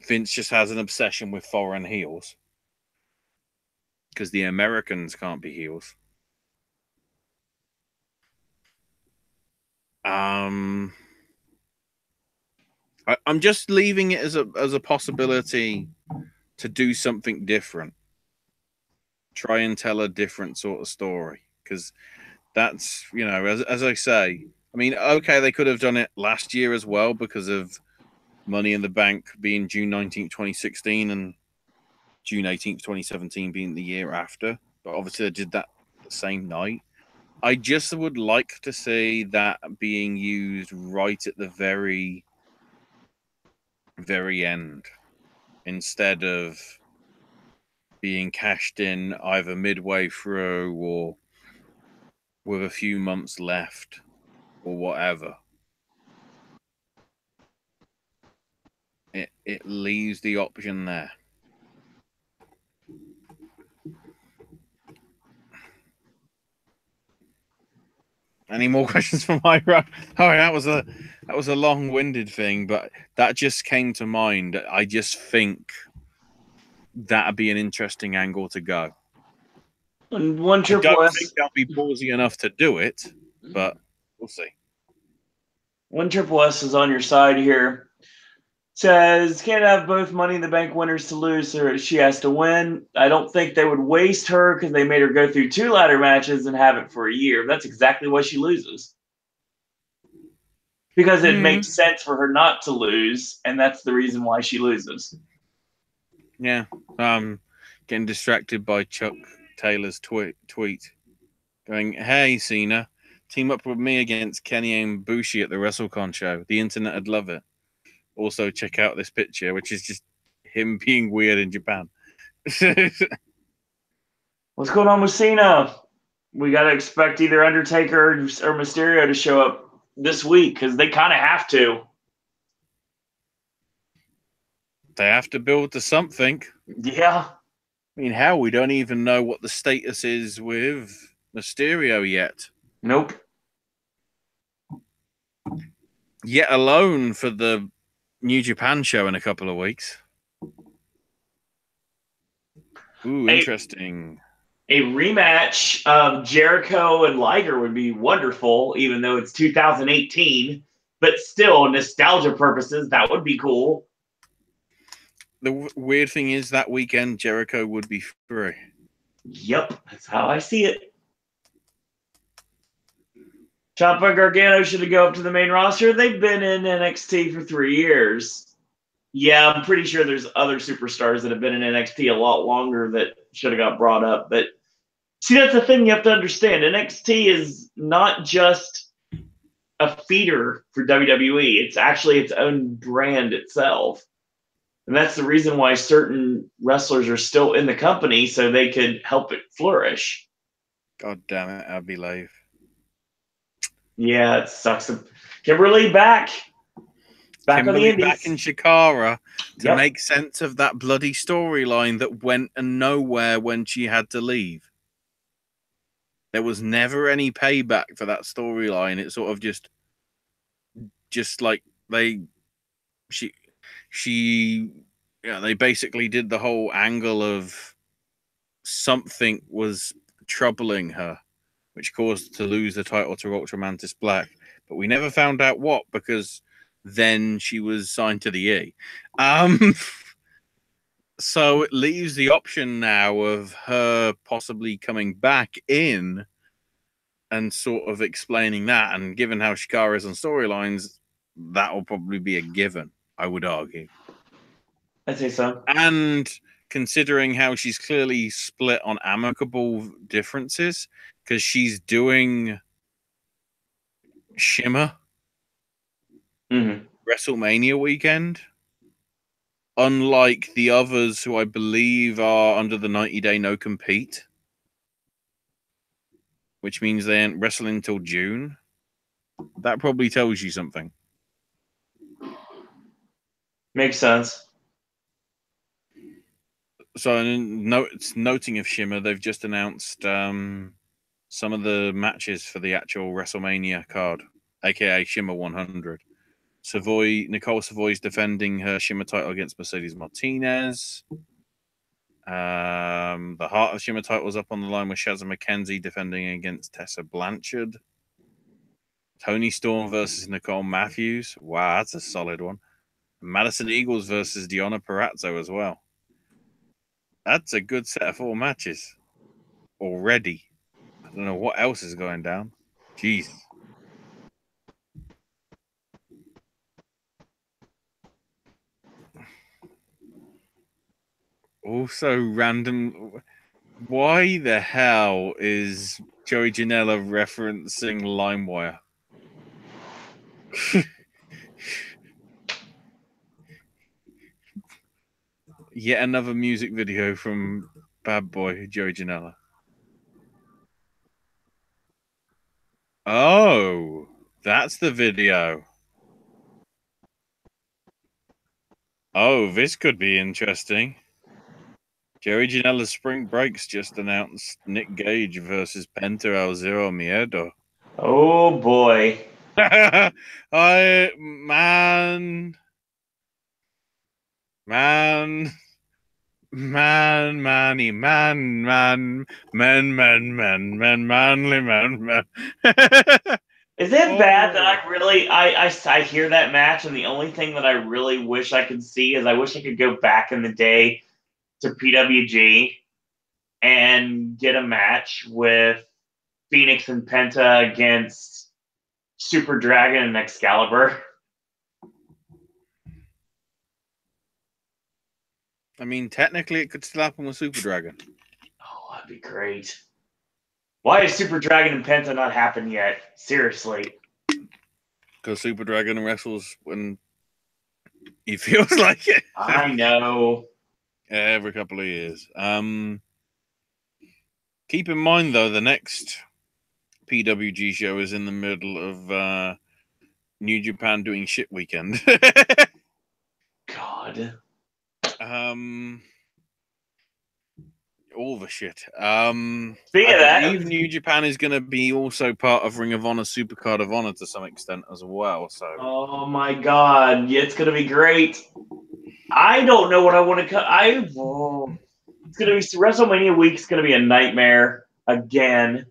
Vince just has an obsession with foreign heels because the Americans can't be heels. I'm just leaving it as a possibility to do something different. Try and tell a different sort of story, because that's, as I say, I mean, okay, they could have done it last year as well because of Money in the Bank being June 19th, 2016 and June 18th, 2017 being the year after. But obviously they did that the same night. I just would like to see that being used right at the very, very end instead of being cashed in either midway through or with a few months left or whatever. It leaves the option there. Any more questions from Ira? Oh, that was a long-winded thing, but that just came to mind. I just think that'd be an interesting angle to go. And one I Triple don't S. think they'll be ballsy enough to do it, but we'll see. One Triple S is on your side here. Says can't have both Money in the Bank winners to lose, or she has to win. I don't think they would waste her because they made her go through 2 ladder matches and have it for a year. That's exactly why she loses. Because it makes sense for her not to lose, and that's the reason why she loses. Yeah. Getting distracted by Chuck Taylor's tweet going, "Hey, Cena, team up with me against Kenny and Bushi at the WrestleCon show. The internet would love it. Also, check out this picture, which is just him being weird in Japan." What's going on with Cena? We got to expect either Undertaker or Mysterio to show up this week because they kind of have to. They have to build to something. Yeah. I mean, hell, we don't even know what the status is with Mysterio yet. Nope. Yet alone for the New Japan show in a couple of weeks. Ooh, interesting. A rematch of Jericho and Liger would be wonderful, even though it's 2018. But still, nostalgia purposes, that would be cool. The weird thing is that weekend Jericho would be free. Yep, that's how I see it. Ciampa and Gargano should go up to the main roster. They've been in NXT for 3 years. Yeah, I'm pretty sure there's other superstars that have been in NXT a lot longer that should have got brought up. But see, that's the thing you have to understand. NXT is not just a feeder for WWE. It's actually its own brand itself. And that's the reason why certain wrestlers are still in the company, so they could help it flourish. God damn it, Abby Lave. Yeah, it sucks. Kimberly back on the Kimberly Indies. back in Shikara to make sense of that bloody storyline that went nowhere when she had to leave. There was never any payback for that storyline. It sort of just like they basically did the whole angle of something was troubling her, which caused her to lose the title to Ultramantis Black. But we never found out what, because then she was signed to the E. So it leaves the option now of her possibly coming back in and sort of explaining that. And given how Shikara is on storylines, that will probably be a given, I would argue. I'd say so. And considering how she's clearly split on amicable differences, because she's doing Shimmer WrestleMania weekend, unlike the others who I believe are under the 90-day no compete, which means they ain't wrestling until June. That probably tells you something. Makes sense. So, noting of Shimmer, they've just announced some of the matches for the actual WrestleMania card, aka Shimmer 100. Nicole Savoy's defending her Shimmer title against Mercedes Martinez. The Heart of Shimmer title was up on the line with Shazza McKenzie defending against Tessa Blanchard. Tony Storm versus Nicole Matthews. Wow, that's a solid one. Madison Eagles versus Deonna Purrazzo as well. That's a good set of 4 matches already. I don't know what else is going down. Jeez. Also random. Why the hell is Joey Janela referencing LimeWire? Yet another music video from Bad Boy Joey Janela. Oh, that's the video. Oh, this could be interesting. Joey Janela's Spring Breaks just announced Nick Gage versus Penta El Zero Miedo. Oh boy. Manly man. Is it bad that I hear that match, and the only thing that I really wish I could see is I wish I could go back in the day to PWG and get a match with Phoenix and Penta against Super Dragon and Excalibur. I mean, technically, it could still happen with Super Dragon. Oh, that'd be great. Why is Super Dragon and Penta not happened yet? Seriously. Because Super Dragon wrestles when he feels like it. I know. Every couple of years. Keep in mind, though, the next PWG show is in the middle of New Japan doing shit weekend. God. All the shit. Speaking of I that, believe New Japan is going to be also part of Ring of Honor Supercard of Honor to some extent as well. So, oh my God, yeah, it's gonna be great. I don't know what I want to cut. It's gonna be WrestleMania week's gonna be a nightmare again.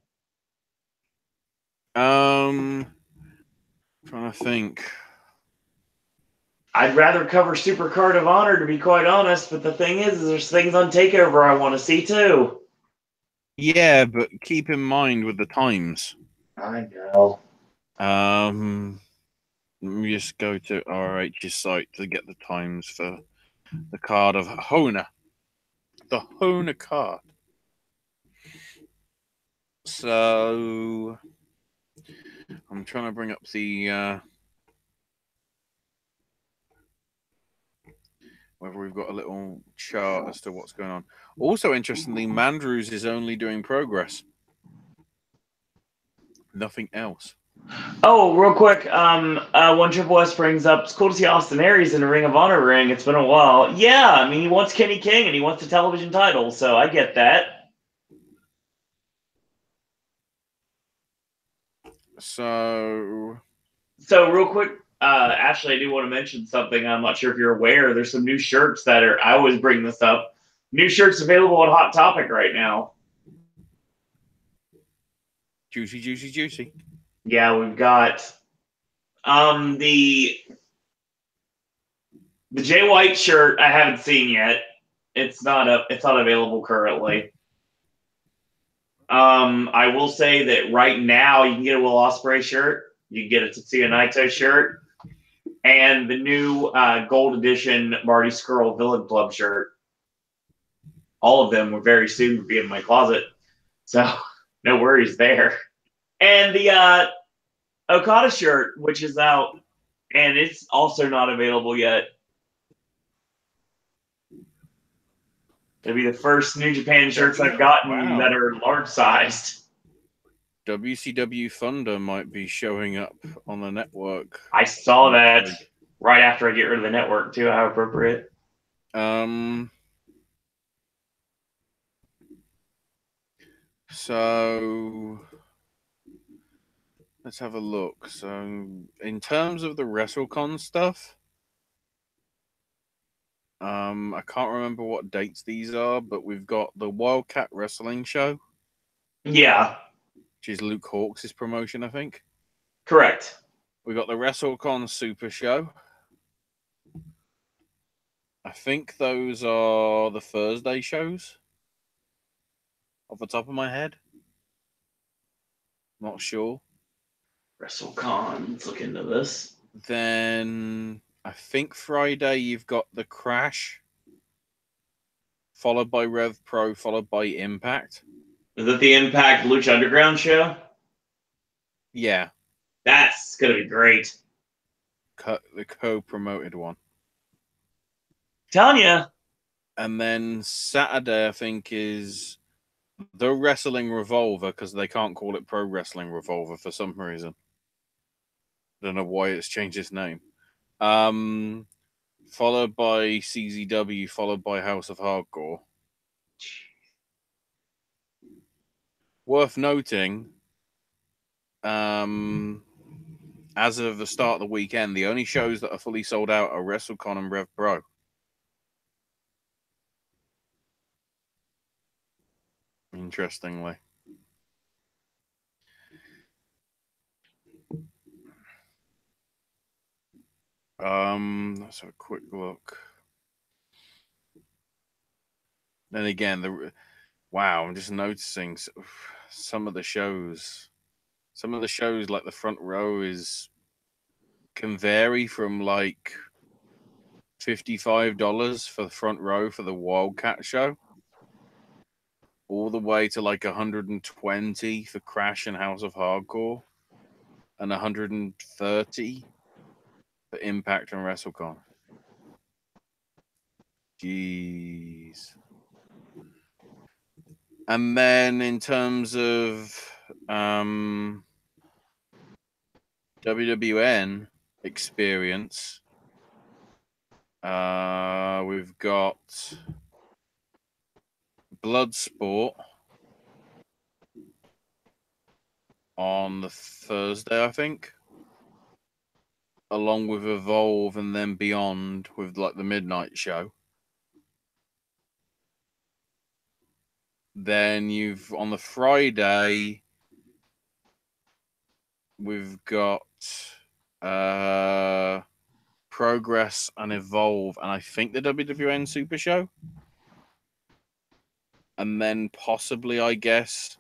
trying to think. I'd rather cover Supercard of Honor, to be quite honest. But the thing is there's things on Takeover I want to see too. Yeah, but keep in mind with the times. I know. Let me just go to RH's site to get the times for the card of Hona. The Hona card. So I'm trying to bring up the whether we've got a little chart as to what's going on. Also, interestingly, Mandrews is only doing progress. Nothing else. Oh, real quick, one Triple S brings up, it's cool to see Austin Aries in a Ring of Honor ring. It's been a while. Yeah, I mean, he wants Kenny King and he wants the television title, so I get that. So real quick, Ashley, I do want to mention something. I'm not sure if you're aware. There's some new shirts that are, I always bring this up. New shirts available on Hot Topic right now. Juicy. Yeah, we've got the Jay White shirt I haven't seen yet. It's not available currently. I will say that right now you can get a Will Ospreay shirt, you can get a Tetsuya Naito shirt, and the new gold edition Marty Scurll Villain Club shirt. All of them will very soon be in my closet, so no worries there. And the Okada shirt, which is out, and it's also not available yet. It'll be the first New Japan shirts I've gotten that are large sized. WCW Thunder might be showing up on the network. I saw that right after I get rid of the network too. How appropriate. So Let's have a look. So, in terms of the WrestleCon stuff, I can't remember what dates these are, but we've got the Wildcat Wrestling Show, Yeah, which is Luke Hawks' promotion, I think. correct. We got the WrestleCon Super Show. I think those are the Thursday shows, off the top of my head. Not sure. WrestleCon. Let's look into this. Then I think Friday you've got the Crash, followed by Rev Pro, followed by Impact. Is it the Impact Lucha Underground show? Yeah, That's gonna be great. the co-promoted one. Telling you. And then Saturday, I think, is the Wrestling Revolver, because they can't call it Pro Wrestling Revolver for some reason. Don't know why it's changed its name. Followed by CZW, followed by House of Hardcore. Worth noting, as of the start of the weekend, the only shows that are fully sold out are WrestleCon and Rev Pro. Interestingly. Let's have a quick look. Then again, wow, I'm just noticing some of the shows. Some of the shows, like the front row, can vary from like $55 for the front row for the Wildcat show, all the way to like $120 for Crash and House of Hardcore, and $130 for Impact and WrestleCon. Jeez. And then in terms of WWN experience, we've got Bloodsport on the Thursday, I think, along with Evolve and then Beyond with like the midnight show. Then on the Friday, we've got Progress and Evolve, and I think the WWN Super Show. And then possibly, I guess,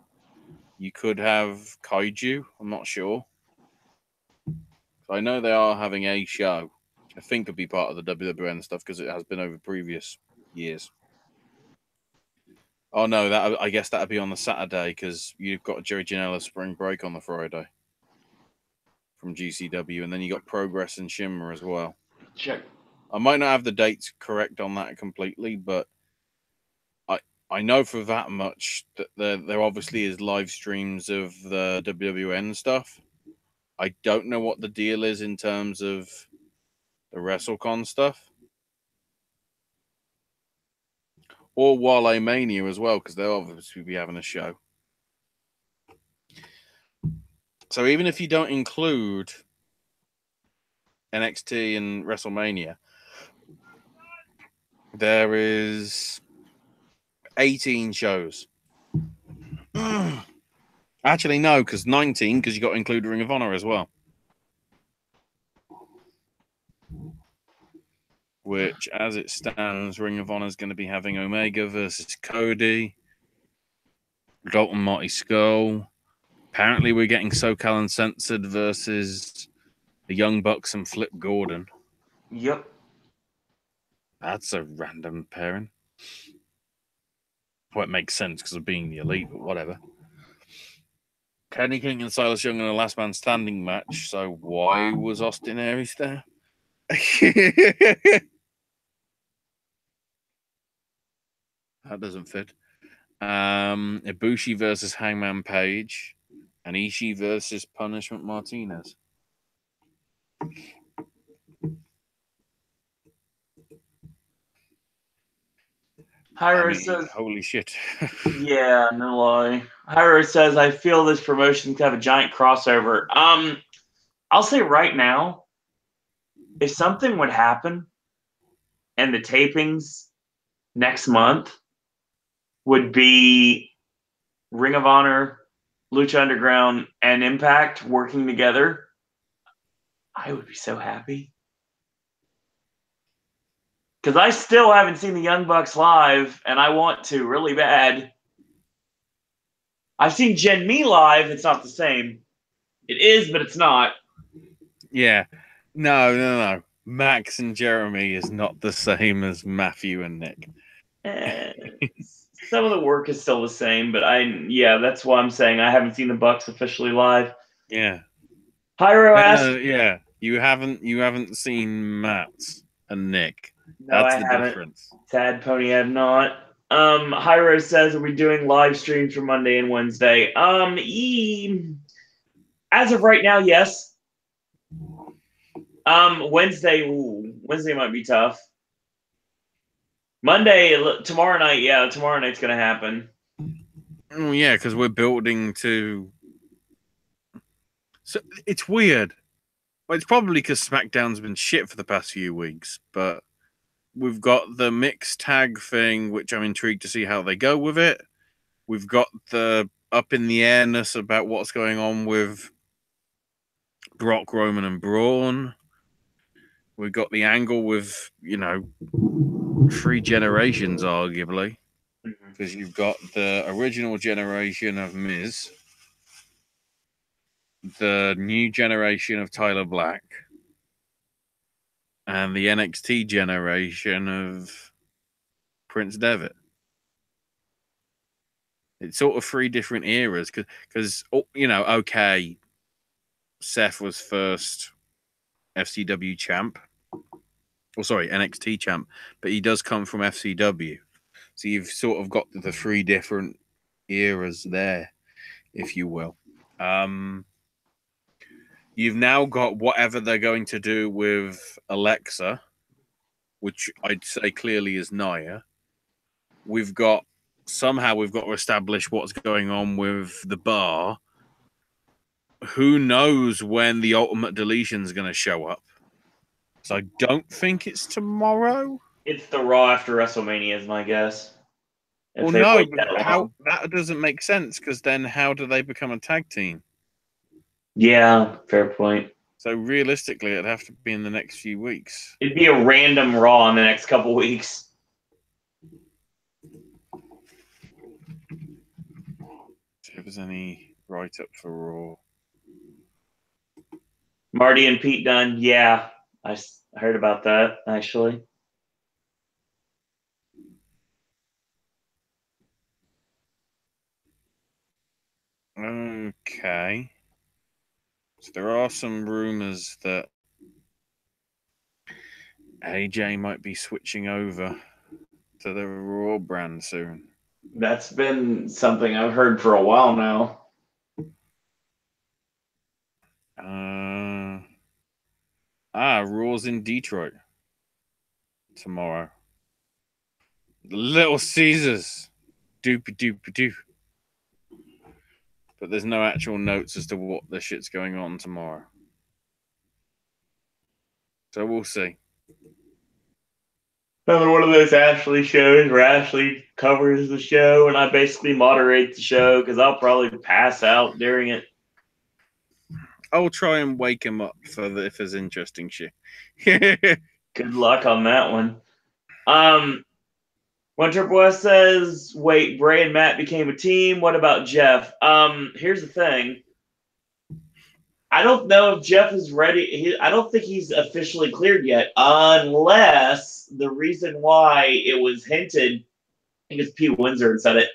you could have Kaiju. I'm not sure. I know they are having a show. I think could be part of the WWN stuff because it has been over previous years. Oh no, I guess that'd be on the Saturday because you've got Jerry Janela's Spring Break on the Friday from GCW, and then you got Progress and Shimmer as well. Check. I might not have the dates correct on that completely, but I know for that much that there obviously is live streams of the WWN stuff. I don't know what the deal is in terms of the WrestleCon stuff. Or Wale Mania as well, because they'll obviously be having a show. So even if you don't include NXT and WrestleMania, there is 18 shows. Actually, no, because 19, because you got to include Ring of Honor as well. Which, as it stands, Ring of Honor is going to be having Omega versus Cody, Dalton Marty Skull. Apparently, we're getting SoCal Uncensored versus the Young Bucks and Flip Gordon. Yep. That's a random pairing. Well, it makes sense because of being the Elite, but whatever. Kenny King and Silas Young in a last man standing match. So why was Austin Aries there? That doesn't fit. Ibushi versus Hangman Page, and Ishii versus Punishment Martinez. Hyro I mean, says, holy shit. yeah, no lie. Hyro says, I feel this promotion could have a giant crossover. I'll say right now, if something would happen and the tapings next month would be Ring of Honor, Lucha Underground, and Impact working together, I would be so happy. Because I still haven't seen the Young Bucks live, and I want to really bad. I've seen Gen Me live. It's not the same. It is, but it's not. Yeah. No. Max and Jeremy is not the same as Matthew and Nick. Some of the work is still the same, but that's why I'm saying I haven't seen the Bucks officially live. Yeah. Hyro asked. Yeah. You haven't seen Matt and Nick. No, That's I the haven't. difference. Tad Pony have not. Hyro says, are we doing live streams for Monday and Wednesday? As of right now, yes. Wednesday might be tough. Monday, tomorrow night, tomorrow night's gonna happen. Oh, yeah, because we're building to. So it's weird. Well, it's probably because SmackDown's been shit for the past few weeks, but we've got the mixed tag thing, which I'm intrigued to see how they go with it. We've got the up in the airness about what's going on with Brock, Roman, and Braun. We've got the angle with, 3 generations, arguably, because you've got the original generation of Miz, the new generation of Tyler Black, and the NXT generation of Prince Devitt. It's sort of 3 different eras because okay, Seth was first FCW champ. NXT champ, but he does come from FCW. So you've sort of got the 3 different eras there, if you will. You've now got whatever they're going to do with Alexa, which I'd say clearly is Nia. We've got to establish what's going on with the bar. Who knows when the Ultimate Deletion is going to show up? So I don't think it's tomorrow. It's the Raw after WrestleMania, is my guess. Well, no, but that doesn't make sense because then how do they become a tag team? Yeah, fair point. So realistically, it'd have to be in the next few weeks. It'd be a random Raw in the next couple weeks. See if there's any write-up for Raw. Marty and Pete Dunne, yeah. I heard about that, actually. Okay. So there are some rumors that AJ might be switching over to the Raw brand soon. That's been something I've heard for a while now. Raw's in Detroit tomorrow. Little Caesars. Doopy. But there's no actual notes as to what the shit's going on tomorrow. So we'll see. Another one of those Ashley shows where Ashley covers the show and I basically moderate the show because I'll probably pass out during it. I'll try and wake him up if there's interesting shit. Good luck on that one. Winter Boy says, wait, Bray and Matt became a team. What about Jeff? Here's the thing. I don't know if Jeff is ready. I don't think he's officially cleared yet, unless the reason why it was hinted, I think it's Pete Windsor said it,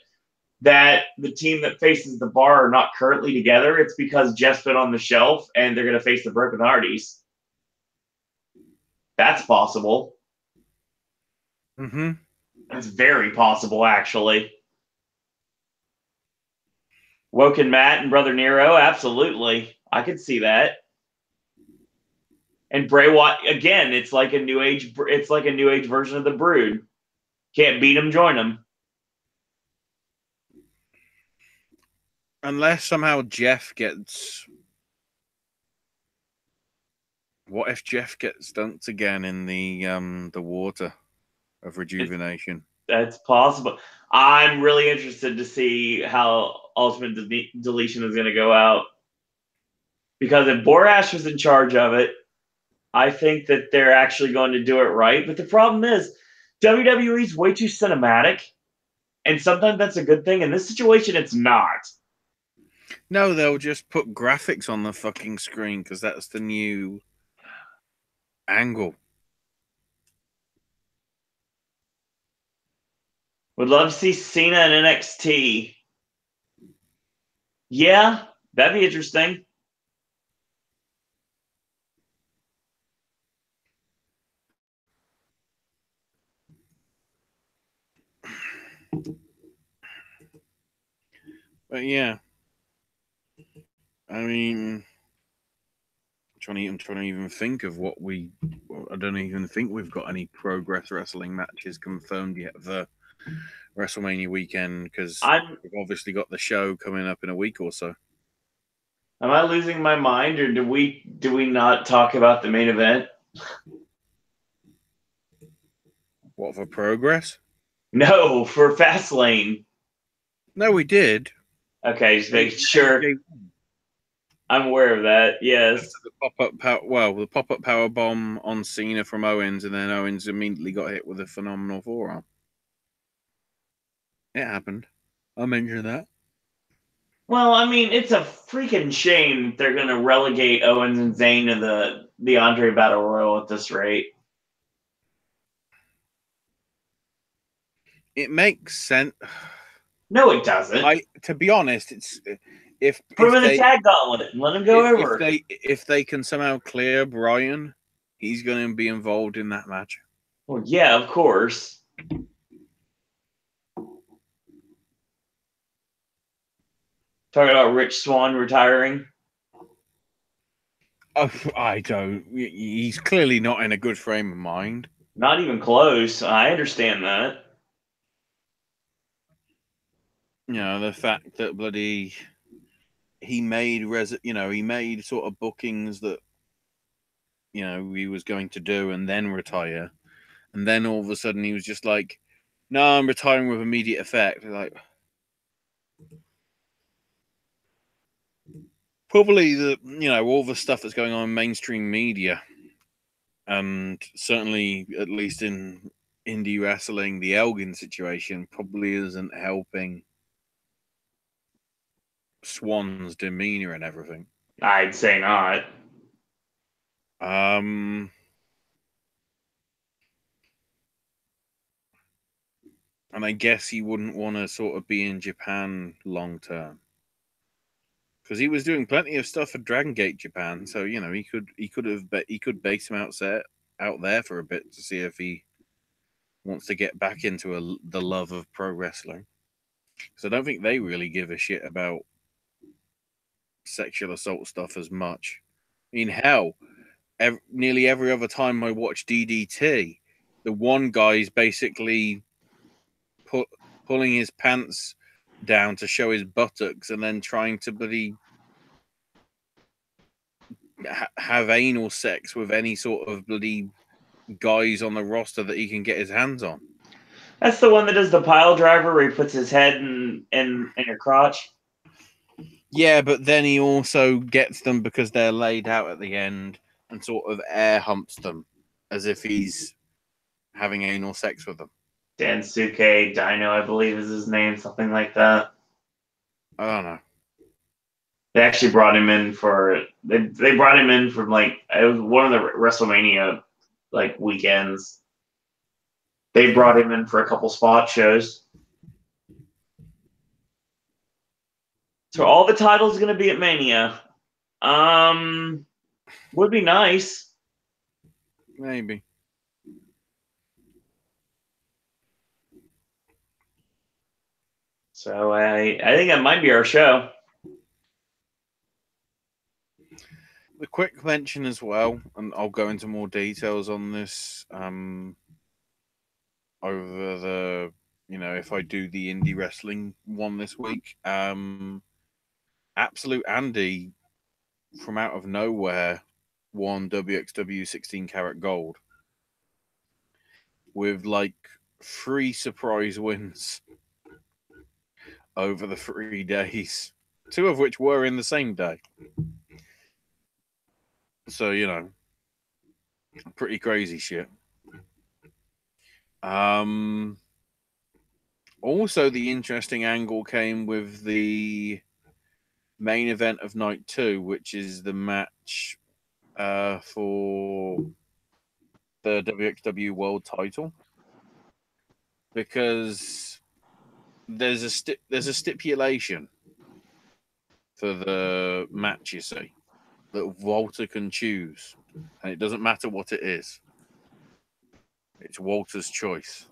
that the team that faces the bar are not currently together. It's because Jeff's been on the shelf and they're going to face the Broken Hardys. That's possible. Mm-hmm. That's very possible, actually. Woken Matt and Brother Nero, absolutely. I could see that. And Bray Wyatt, again, it's like a new age version of the Brood. Can't beat them, join them. Unless somehow Jeff gets. What if Jeff gets dunked again in the water of rejuvenation? That's possible. I'm really interested to see how Ultimate Deletion is going to go out. Because if Borash was in charge of it, I think that they're actually going to do it right. But the problem is, WWE's way too cinematic. And sometimes that's a good thing. In this situation, it's not. No, they'll just put graphics on the fucking screen because that's the new angle. Would love to see Cena in NXT. Yeah, that'd be interesting. But yeah, I mean, I'm trying to even think of what we. I don't even think we've got any Progress Wrestling matches confirmed yet for WrestleMania weekend because we've obviously got the show coming up in a week or so. Am I losing my mind, or do we not talk about the main event? What for Progress? No, for Fastlane. No, we did. Okay, just making sure. I'm aware of that. Yes. The pop-up power bomb on Cena from Owens, and then Owens immediately got hit with a phenomenal forearm. It happened. I'll mention that. Well, I mean, it's a freaking shame they're going to relegate Owens and Zayn to the Andre Battle Royal at this rate. It makes sense. No, it doesn't. To be honest, it's put him in the tag gauntlet and let him go over. If they can somehow clear Bryan, he's going to be involved in that match. Well, yeah, of course. Talking about Rich Swann retiring. Oh, I don't. He's clearly not in a good frame of mind. Not even close. I understand that. You know, the fact that he made sort of bookings that he was going to do and then retire, and then all of a sudden he was just like, "No, I'm retiring with immediate effect." Like, probably all the stuff that's going on in mainstream media, and certainly at least in indie wrestling, the Elgin situation probably isn't helping Swann's demeanor and everything. I'd say not. And I guess he wouldn't want to sort of be in Japan long term because he was doing plenty of stuff for Dragon Gate Japan. So he could base him out there for a bit to see if he wants to get back into the love of pro wrestling. So I don't think they really give a shit about sexual assault stuff as much. I mean, hell, nearly every other time I watch DDT, the one guy's basically pulling his pants down to show his buttocks and then trying to bloody have anal sex with any sort of bloody guys on the roster that he can get his hands on. That's the one that does the pile driver where he puts his head in your crotch. Yeah, but then he also gets them because they're laid out at the end and sort of air humps them as if he's having anal sex with them. Dansuke Dino, I believe is his name, something like that. I don't know. They actually brought him in for they brought him in from it was one of the WrestleMania weekends. They brought him in for a couple spot shows. So all the titles going to be at Mania. Would be nice. Maybe. So I think that might be our show. The quick mention as well, and I'll go into more details on this. over the, if I do the indie wrestling one this week. Absolute Andy from out of nowhere won WXW 16 karat gold with like 3 surprise wins over the 3 days, 2 of which were in the same day. So, pretty crazy shit. Also, the interesting angle came with the main event of night 2, which is the match for the WXW World Title, because there's a stipulation for the match, you see, that Walter can choose, and it doesn't matter what it is. It's Walter's choice.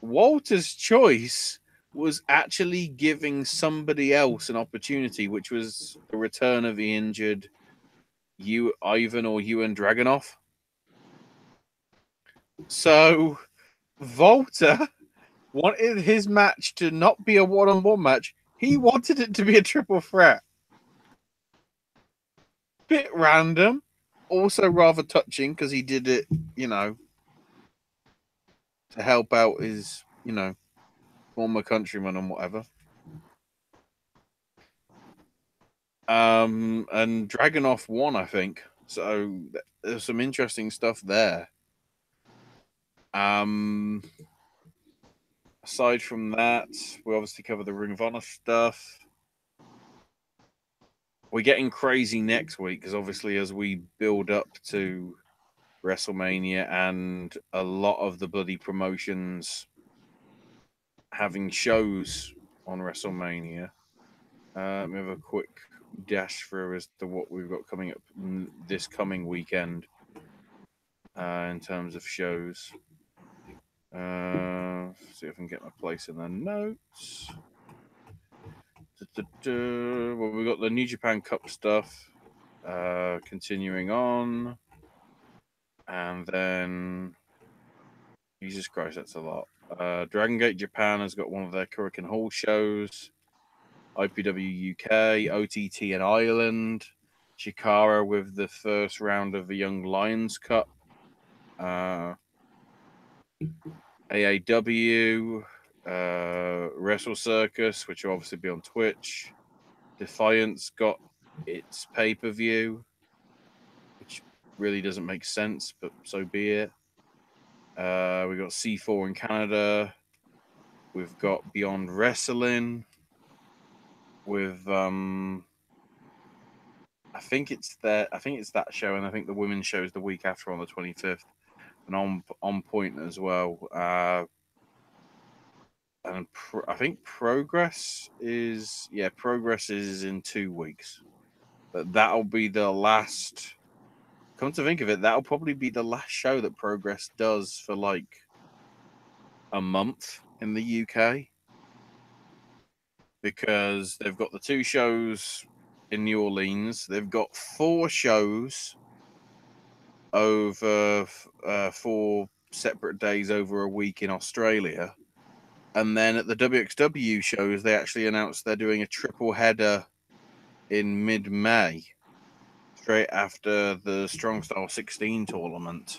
Walter's choice was actually giving somebody else an opportunity, which was the return of the injured Ivan or Ewan Dragunov. So Walter wanted his match to not be a one-on-one match. He wanted it to be a triple threat. Bit random, also rather touching because he did it, to help out his, former countryman and whatever. And Dragunov won, I think. So there's some interesting stuff there. Aside from that, we obviously cover the Ring of Honor stuff. We're getting crazy next week because obviously as we build up to WrestleMania and a lot of the bloody promotions having shows on WrestleMania. Let me have a quick dash through as to what we've got coming up this coming weekend in terms of shows. See if I can get my place in the notes. Well, we've got the New Japan Cup stuff continuing on. And then, Jesus Christ, that's a lot. Dragon Gate Japan has got one of their Kurikan Hall shows. IPW UK, OTT in Ireland. Chikara with the first round of the Young Lions Cup. AAW, Wrestle Circus, which will obviously be on Twitch. Defiance got its pay-per-view, which really doesn't make sense, but so be it. We got C4 in Canada. We've got Beyond Wrestling with I think it's that show, and I think the women's show is the week after on the 25th, and on point as well. And I think Progress is in 2 weeks, but that'll be the last. Come to think of it, that'll probably be the last show that Progress does for like a month in the UK, because they've got the 2 shows in New Orleans. They've got 4 shows over 4 separate days over a week in Australia. And then at the WXW shows, they actually announced they're doing a triple header in mid-May, straight after the Strong Style 16 tournament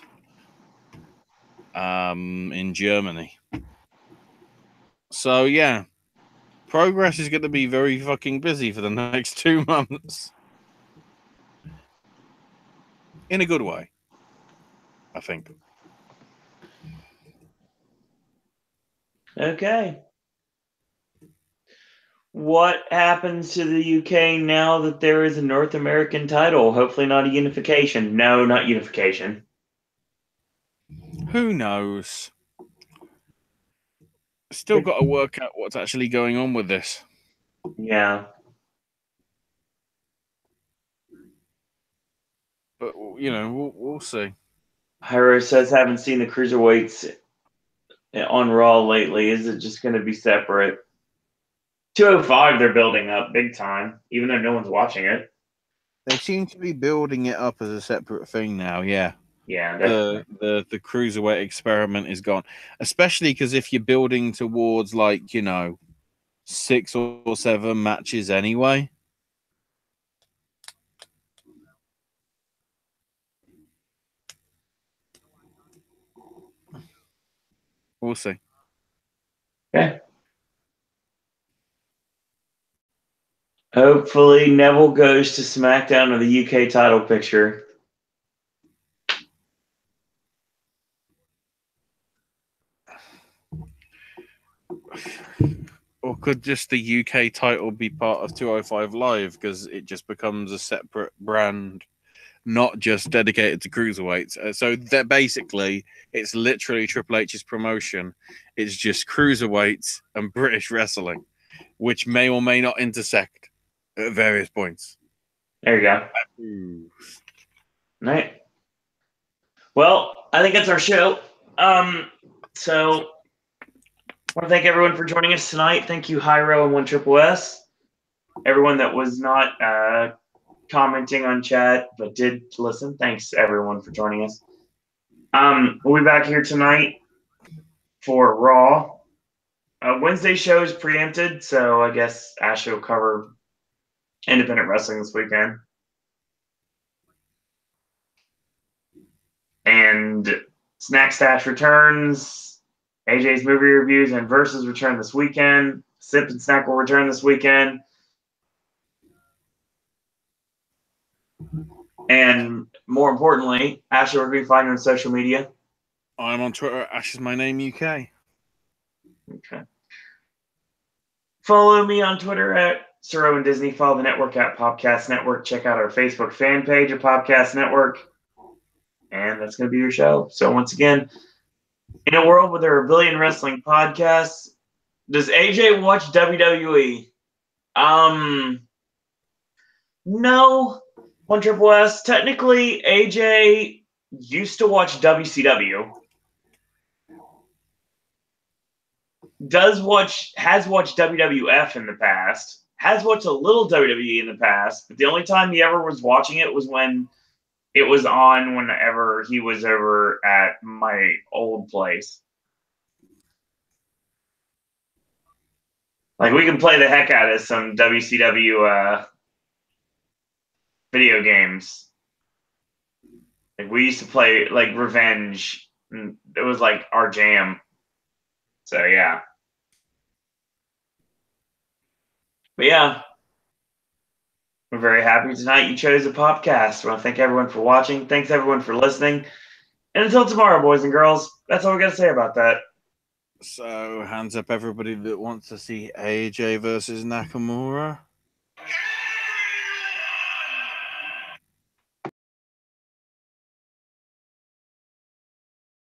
in Germany. So, yeah, Progress is going to be very fucking busy for the next 2 months. In a good way, I think. Okay. What happens to the UK now that there is a North American title? Hopefully not a unification. No, not unification. Who knows? Still got to work out what's actually going on with this. Yeah. But, we'll see. Hyro says, haven't seen the cruiserweights on Raw lately. Is it just going to be separate? 205, they're building up big time, even though no one's watching it. They seem to be building it up as a separate thing now, yeah. Yeah, definitely. The cruiserweight experiment is gone. Especially because if you're building towards 6 or 7 matches anyway. We'll see. Okay. Hopefully, Neville goes to SmackDown with the UK title picture. Or could just the UK title be part of 205 Live because it just becomes a separate brand, not just dedicated to cruiserweights? So that basically, it's literally Triple H's promotion. It's just cruiserweights and British wrestling, which may or may not intersect at various points. There you go. Ooh. All right. Well, I think that's our show. So I want to thank everyone for joining us tonight. Thank you, Hyro and 1SSS. Everyone that was not commenting on chat but did listen, thanks everyone for joining us. We'll be back here tonight for Raw. Wednesday show is preempted, so I guess Ashley will cover independent wrestling this weekend. And Snack Stash returns. AJ's movie reviews and versus return this weekend. Sip and Snack will return this weekend. And more importantly, Ashley, where can we find you on social media? I'm on Twitter. Ash is my name, UK. Okay. Follow me on Twitter at Sir Owen Disney. Follow the network at Popcast Network. Check out our Facebook fan page at Popcast Network. And that's going to be your show. So once again, in a world where there are a billion wrestling podcasts, does AJ watch WWE? No. 1SSS. Technically, AJ used to watch WCW. Has watched WWF in the past. Has watched a little WWE in the past. But the only time he ever was watching it was when it was on whenever he was over at my old place. Like, we can play the heck out of some WCW video games. Like, we used to play, like, Revenge. And it was, like, our jam. So, yeah. But, yeah. We're very happy tonight you chose a podcast. I want to thank everyone for watching. Thanks, everyone, for listening. And until tomorrow, boys and girls, that's all we got to say about that. So, hands up everybody that wants to see AJ versus Nakamura.